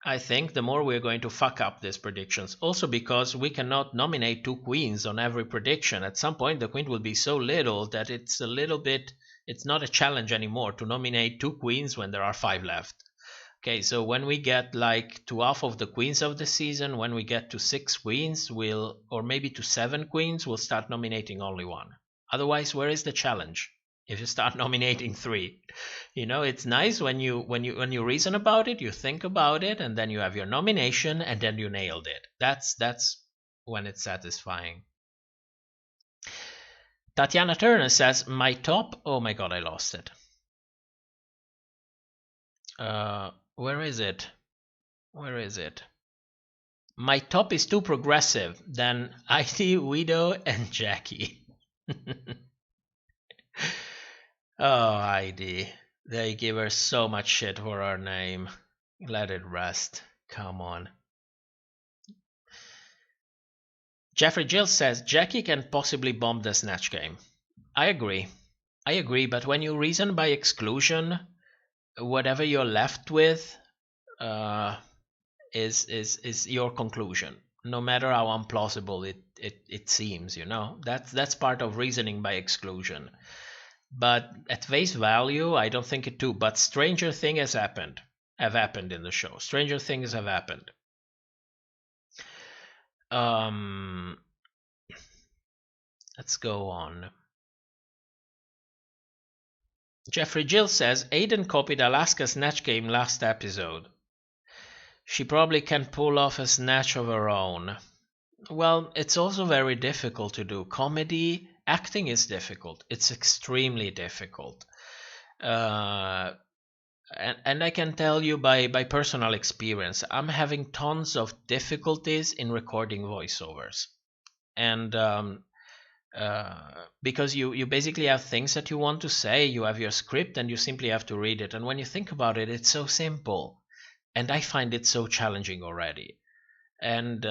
I think the more we're going to fuck up these predictions. Also because we cannot nominate 2 queens on every prediction. At some point the queen will be so little that it's not a challenge anymore to nominate 2 queens when there are 5 left. Okay, so when we get like to half of the queens of the season, when we get to 6 queens, or maybe to 7 queens, we'll start nominating only 1. Otherwise, where is the challenge? If you start nominating 3, it's nice when you reason about it, you think about it, and then you have your nomination, and then you nailed it. That's when it's satisfying. Tatiana Turner says, my top. Oh my god, I lost it. Where is it? Where is it? My top is too progressive. Then Heidi, Widow, and Jackie. Oh, Heidi. They give her so much shit for her name. Let it rest. Come on. Jeffrey Jill says Jackie can possibly bomb the Snatch Game. I agree, but when you reason by exclusion, whatever you're left with is your conclusion, no matter how implausible it seems. That's part of reasoning by exclusion. But at face value, I don't think it too. But stranger things have happened in the show. Stranger things have happened. Let's go on. Jeffrey Jill says Aiden copied Alaska's Snatch Game last episode. She probably can pull off a snatch of her own. Well, it's also very difficult to do. Comedy, acting is difficult. It's extremely difficult. And I can tell you by personal experience, I'm having tons of difficulties in recording voiceovers. And because you basically have things that you want to say, you have your script and you simply have to read it. And when you think about it, it's so simple. And I find it so challenging already. And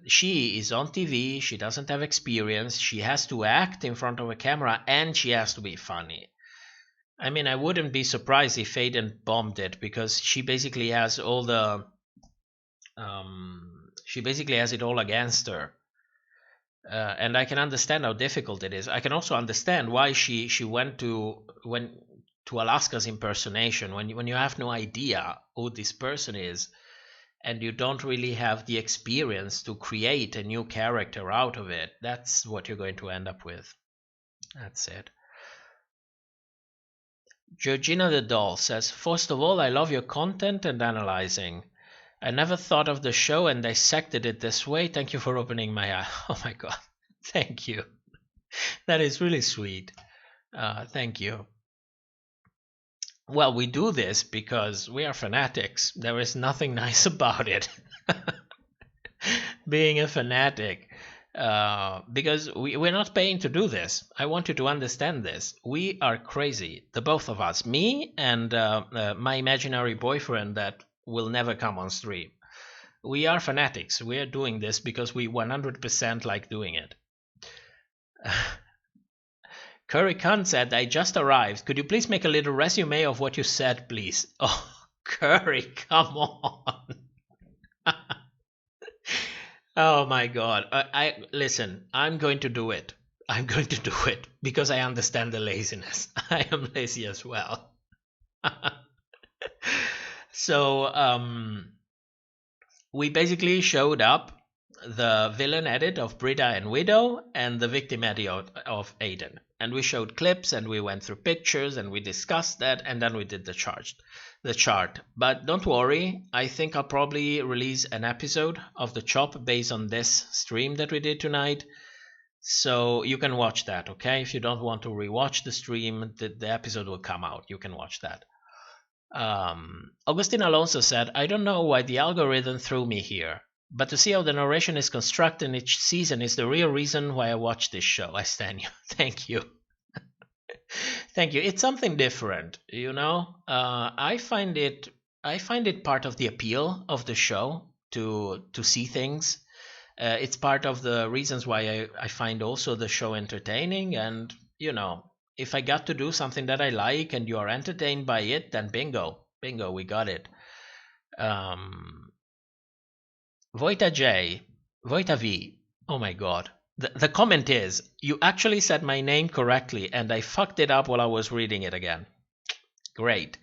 she is on TV, she doesn't have experience, she has to act in front of a camera, and she has to be funny. I mean, I wouldn't be surprised if Aiden bombed it, because she basically has all the... she basically has it all against her. And I can understand how difficult it is. I can also understand why she went to Alaska's impersonation when you have no idea who this person is and you don't really have the experience to create a new character out of it. That's what you're going to end up with. That's it. Georgina the Doll says, first of all, I love your content and analyzing. I never thought of the show and dissected it this way. Thank you for opening my eye. Oh my God. Thank you. That is really sweet. Thank you. Well, we do this because we are fanatics. There is nothing nice about it. Being a fanatic. Because we're not paying to do this. I want you to understand this. We are crazy. The both of us. Me and my imaginary boyfriend that will never come on stream. We are fanatics. We are doing this because we 100% like doing it. Curry Khan said, I just arrived. Could you please make a little resume of what you said, please? Oh, Curry, come on. Oh my God. Listen, I'm going to do it. I'm going to do it because I understand the laziness. I am lazy as well. So, we basically showed up the villain edit of Brita and Widow and the victim edit of Aiden. And we showed clips and we went through pictures and we discussed that and then we did the chart. But don't worry, I think I'll probably release an episode of the chop based on this stream that we did tonight. So you can watch that, okay? If you don't want to rewatch the stream, the episode will come out. You can watch that. Augustine Alonso said, I don't know why the algorithm threw me here, but to see how the narration is constructed in each season is the real reason why I watch this show. I stand you. Thank you. Thank you. It's something different, you know. I find it part of the appeal of the show to see things. It's part of the reasons why I find also the show entertaining. And you know, if I got to do something that I like and you are entertained by it, then bingo, we got it. Voita V. Oh my God. The comment is, you actually said my name correctly and I fucked it up while I was reading it again. Great.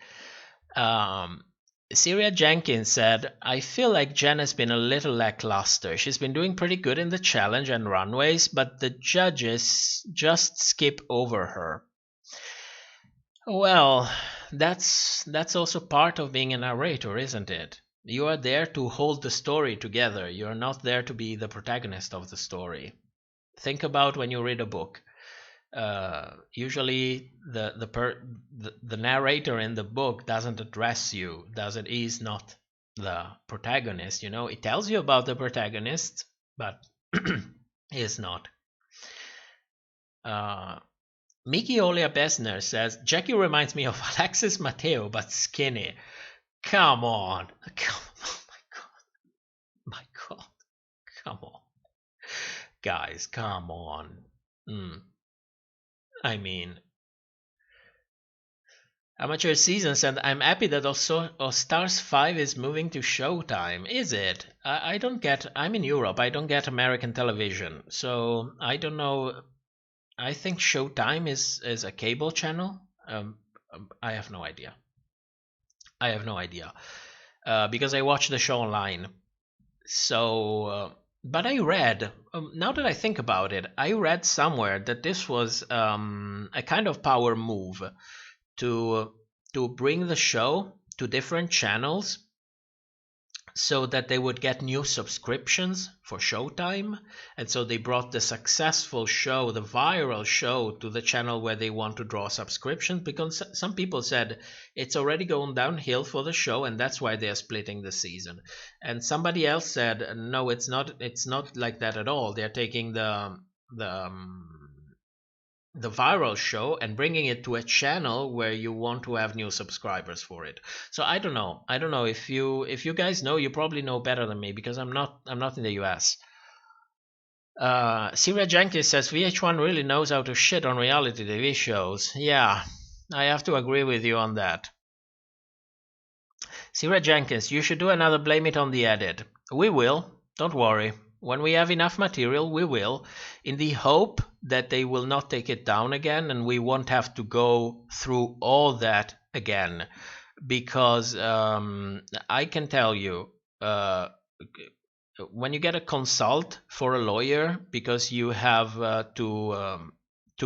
Syria Jenkins said, I feel like Jen has been a little lackluster. She's been doing pretty good in the challenge and runways, but the judges just skip over her. Well, that's also part of being a narrator, isn't it? You are there to hold the story together. You're not there to be the protagonist of the story. Think about when you read a book. Usually the narrator in the book doesn't address you, is not the protagonist, you know. It tells you about the protagonist, but is not. Miki Olia Besner says, Jackie reminds me of Alexis Mateo, but skinny. Come on. Oh my God. Come on. Guys, come on. I mean, Amateur Seasons, and I'm happy that also Stars 5 is moving to Showtime. Is it? I don't get. I'm in Europe. I don't get American television, so I don't know. I think Showtime is a cable channel. I have no idea. I have no idea because I watch the show online. So, but I read. Now that I think about it, I read somewhere that this was a kind of power move to bring the show to different channels so that they would get new subscriptions for Showtime. And so they brought the successful show, the viral show, to the channel where they want to draw subscriptions, because some people said it's already going downhill for the show and that's why they're splitting the season. And somebody else said no, it's not like that at all. They're taking the viral show and bringing it to a channel where you want to have new subscribers for it. So I don't know if you guys know. You probably know better than me because I'm not in the US. Syria Jenkins says VH1 really knows how to shit on reality TV shows. Yeah, I have to agree with you on that. Syria Jenkins, you should do another Blame It on the Edit. We will, don't worry. When we have enough material, we will, in the hope that they will not take it down again and we won't have to go through all that again. Because I can tell you, when you get a consult for a lawyer because you have to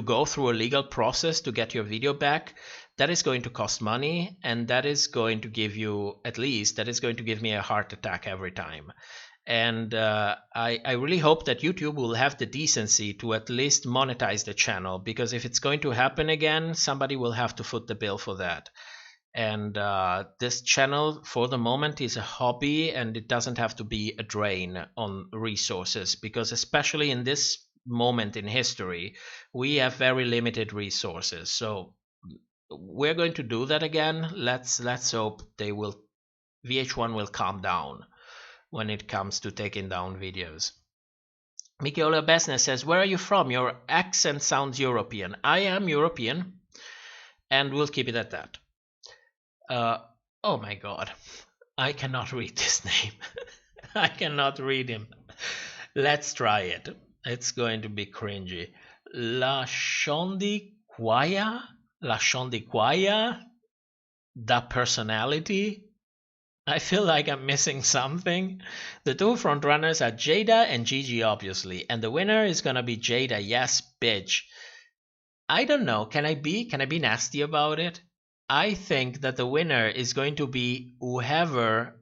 go through a legal process to get your video back, that is going to cost money, and that is going to give you, at least, that is going to give me a heart attack every time. And I really hope that YouTube will have the decency to at least monetize the channel, because if it's going to happen again, somebody will have to foot the bill for that. And this channel for the moment is a hobby, and it doesn't have to be a drain on resources, because especially in this moment in history, we have very limited resources. So we're going to do that again. Let's hope VH1 will calm down when it comes to taking down videos. Michaela Besner says, where are you from? Your accent sounds European. I am European, and we'll keep it at that. Oh my god, I cannot read this name. I cannot read him. Let's try it. It's going to be cringy. La Shondiquaya? The personality? I feel like I'm missing something. The two frontrunners are Jada and Gigi, obviously, and the winner is gonna be Jada. Yes, bitch. I don't know. Can I be nasty about it? I think that the winner is going to be whoever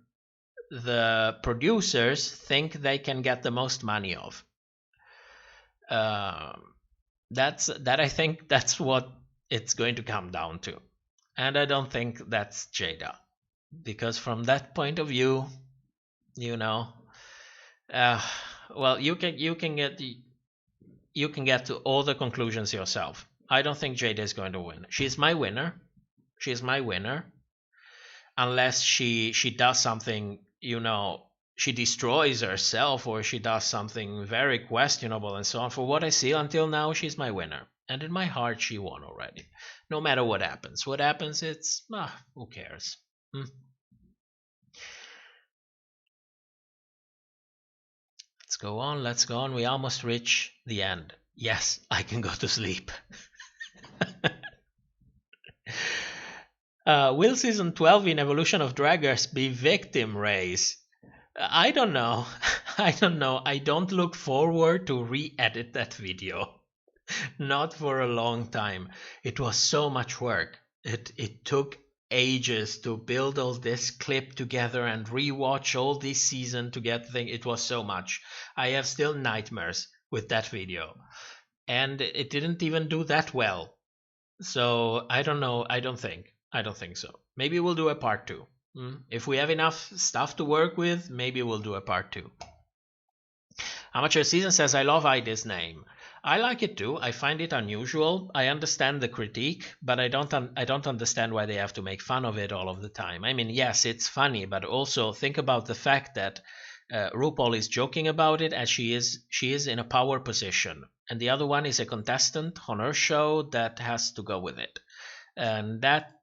the producers think they can get the most money of. I think that's what it's going to come down to, and I don't think that's Jada. Because from that point of view, well, you can get to all the conclusions yourself. I don't think Jada is going to win. She's my winner. Unless she does something, she destroys herself or she does something very questionable and so on. For what I see until now, she's my winner. And in my heart, she won already. No matter what happens. What happens, it's, who cares? Let's go on. We almost reach the end. Yes, I can go to sleep. Will season 12 in Evolution of Draggers be victim race? I don't know. I don't look forward to re-edit that video. Not for a long time. It was so much work. It took ages to build all this clip together and rewatch all this season to get things. It was so much. I have still nightmares with that video, and it didn't even do that well. So I don't know. I don't think so. Maybe we'll do a part 2. If we have enough stuff to work with, maybe we'll do a part 2. Amateur Season says, I love Aiden's name. I like it too. I find it unusual. I understand the critique, but I don't understand why they have to make fun of it all of the time. I mean, yes, it's funny, but also think about the fact that RuPaul is joking about it, as she is in a power position, and the other one is a contestant on her show that has to go with it, and that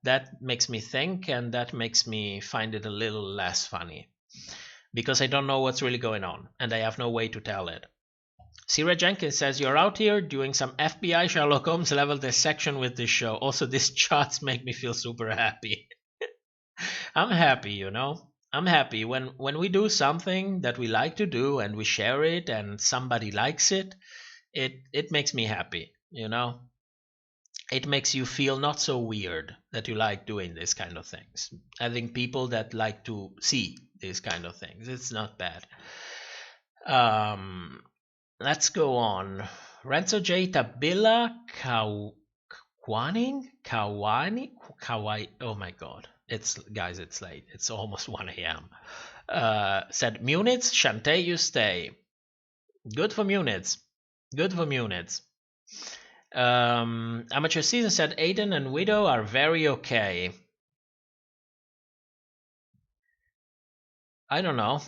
makes me think, and that makes me find it a little less funny, because I don't know what's really going on, and I have no way to tell it. Sarah Jenkins says, you're out here doing some FBI Sherlock Holmes level dissection with this show. Also, these charts make me feel super happy. I'm happy, you know. I'm happy when we do something that we like to do and we share it and somebody likes it. It makes me happy, you know. It makes you feel not so weird that you like doing these kind of things. Having people that like to see these kind of things, it's not bad. Let's go on. Renzo J. Tabilla Kawani. Oh my god. It's late. It's almost 1 a.m. Said Munitz, Shantae, you stay. Good for Munitz. Good for Munitz. Amateur Season said Aiden and Widow are very okay. I don't know.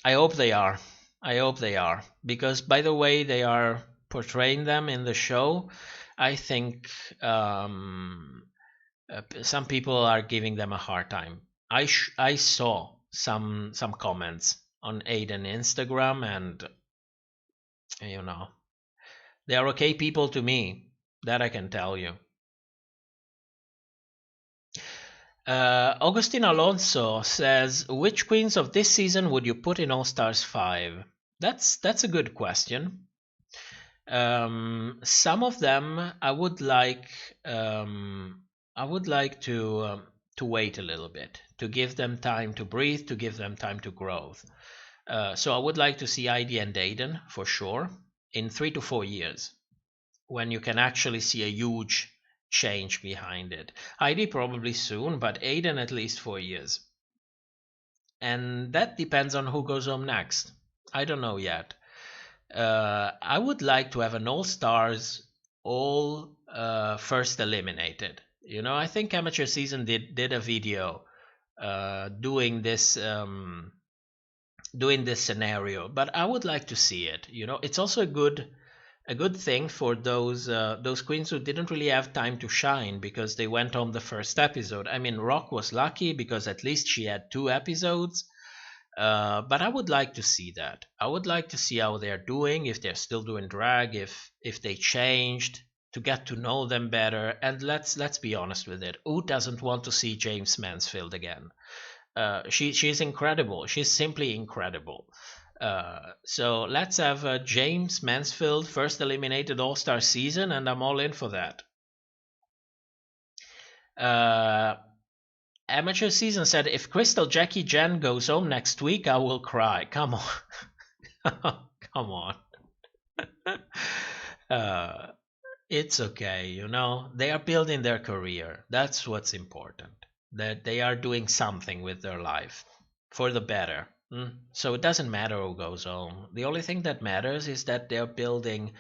I hope they are. I hope they are. Because by the way they are portraying them in the show, I think some people are giving them a hard time. I saw some comments on Aiden Instagram, and you know, they are okay people to me. That I can tell you. Augustine Alonso says, which queens of this season would you put in All Stars 5? That's a good question. Some of them I would like to wait a little bit, to give them time to breathe, to give them time to grow. So I would like to see Heidi and Aiden for sure in 3 to 4 years, when you can actually see a huge change behind it. Heidi probably soon, but Aiden at least 4 years. And that depends on who goes home next. I don't know yet. I would like to have an All-Stars all first eliminated. You know, I think Amateur Season did a video doing this scenario, but I would like to see it. You know, it's also a good thing for those queens who didn't really have time to shine because they went home the first episode. I mean, Rock was lucky because at least she had 2 episodes. But I would like to see that. I would like to see how they're doing, if they're still doing drag, if they changed, to get to know them better. And let's be honest with it. Who doesn't want to see James Mansfield again? She's incredible. She's simply incredible. So let's have James Mansfield first eliminated All-Star season, and I'm all in for that. Amateur Season said, if Crystal Jackie Jen goes home next week, I will cry. Come on. Come on. It's okay, you know. They are building their career. That's what's important. That they are doing something with their life for the better. So it doesn't matter who goes home. The only thing that matters is that they're building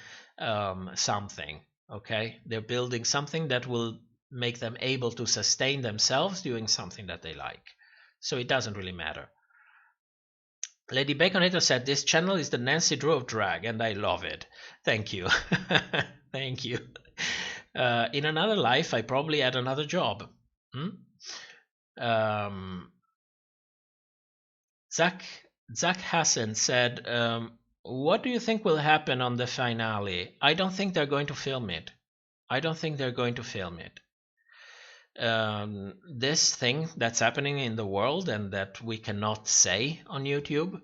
something. Okay? They're building something that will make them able to sustain themselves doing something that they like. So it doesn't really matter. Lady Baconator said, this channel is the Nancy Drew of drag, and I love it. Thank you. Thank you. In another life, I probably had another job. Zach Hassan said, what do you think will happen on the finale? I don't think they're going to film it. This thing that's happening in the world and that we cannot say on YouTube,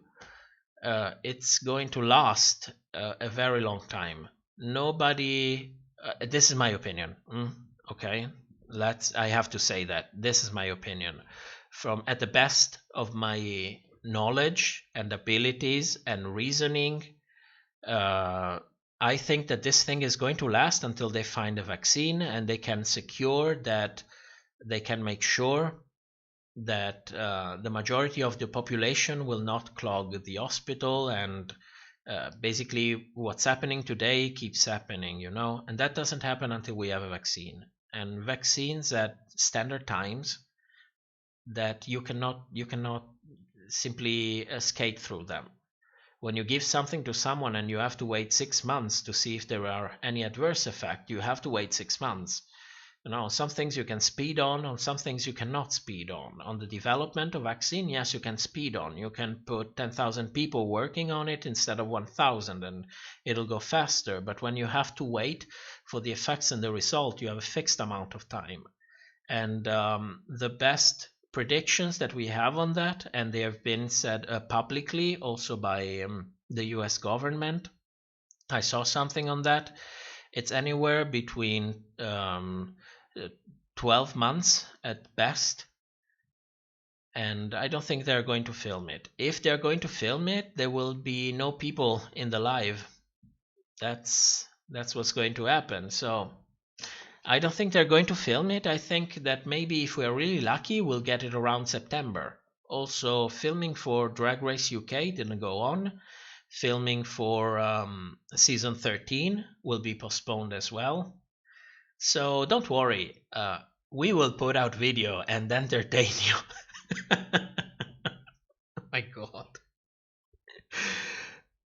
it's going to last a very long time. Nobody, this is my opinion. Okay, I have to say that this is my opinion from at the best of my knowledge and abilities and reasoning. I think that this thing is going to last until they find a vaccine and they can secure that they can make sure that the majority of the population will not clog the hospital, and basically what's happening today keeps happening, you know, and that doesn't happen until we have a vaccine. And vaccines at standard times that you cannot simply skate through them. When you give something to someone and you have to wait 6 months to see if there are any adverse effects, you have to wait 6 months. You know, some things you can speed on some things you cannot speed on. On the development of vaccine, yes, you can speed on. You can put 10,000 people working on it instead of 1,000 and it'll go faster. But when you have to wait for the effects and the result, you have a fixed amount of time. And the best predictions that we have on that, and they have been said publicly also by the U.S. government. I saw something on that. It's anywhere between 12 months at best. And I don't think they're going to film it. If they're going to film it, there will be no people in the live. That's what's going to happen. So I don't think they're going to film it. I think that maybe if we're really lucky, we'll get it around September. Also, filming for Drag Race UK didn't go on. Filming for season 13 will be postponed as well. So don't worry. We will put out video and entertain you. My God.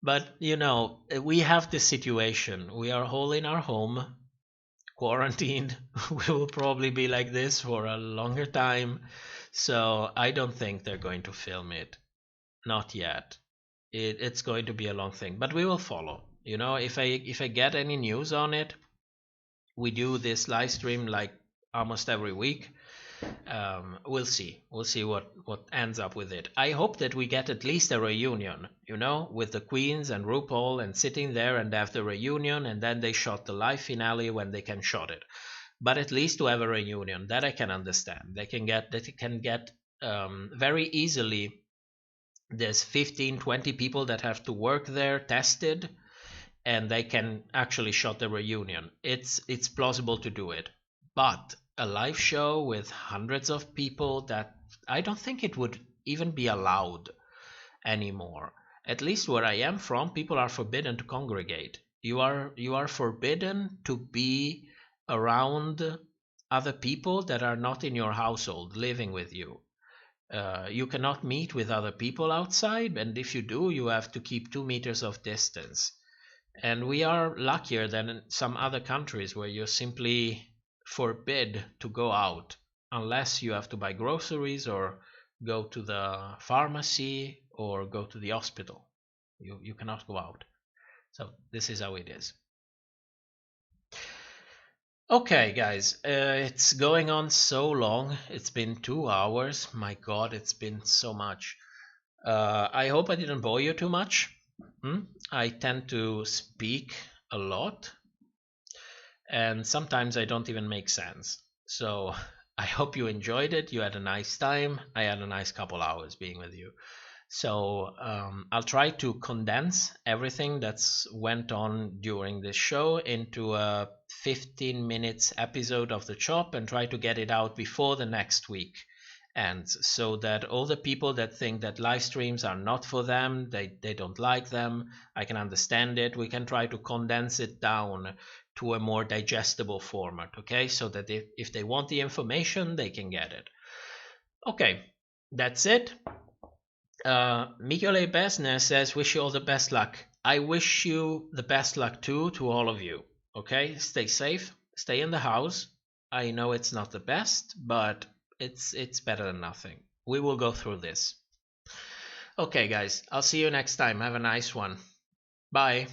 But, you know, we have this situation. We are all in our home, quarantined. We will probably be like this for a longer time. So I don't think they're going to film it. Not yet. It's going to be a long thing. But we will follow. You know, if I get any news on it, we do this live stream like almost every week. We'll see. We'll see what ends up with it. I hope that we get at least a reunion, you know, with the Queens and RuPaul and sitting there and have the reunion and then they shot the live finale when they can shot it. But at least to have a reunion, that I can understand. They can get very easily. There's 15, 20 people that have to work there tested and they can actually shot the reunion. It's plausible to do it. But a live show with hundreds of people, that I don't think it would even be allowed anymore. At least where I am from, people are forbidden to congregate. You are forbidden to be around other people that are not in your household living with you. You cannot meet with other people outside, and if you do, you have to keep 2 meters of distance. And we are luckier than in some other countries where you're simply forbid to go out unless you have to buy groceries or go to the pharmacy or go to the hospital. You cannot go out. So this is how it is. Okay, guys, it's going on so long. It's been 2 hours. My God, it's been so much. I hope I didn't bore you too much. I tend to speak a lot. And sometimes I don't even make sense. So I hope you enjoyed it. You had a nice time. I had a nice couple hours being with you. So I'll try to condense everything that's went on during this show into a 15 minutes episode of The Chop and try to get it out before the next week ends, so that all the people that think that live streams are not for them, they don't like them, I can understand it. We can try to condense it down to a more digestible format, okay? So that if they want the information, they can get it. Okay, that's it. Michele Besner says, wish you all the best luck. I wish you the best luck too, to all of you. Okay, stay safe, stay in the house. I know it's not the best, but it's better than nothing. We will go through this. Okay, guys, I'll see you next time. Have a nice one. Bye.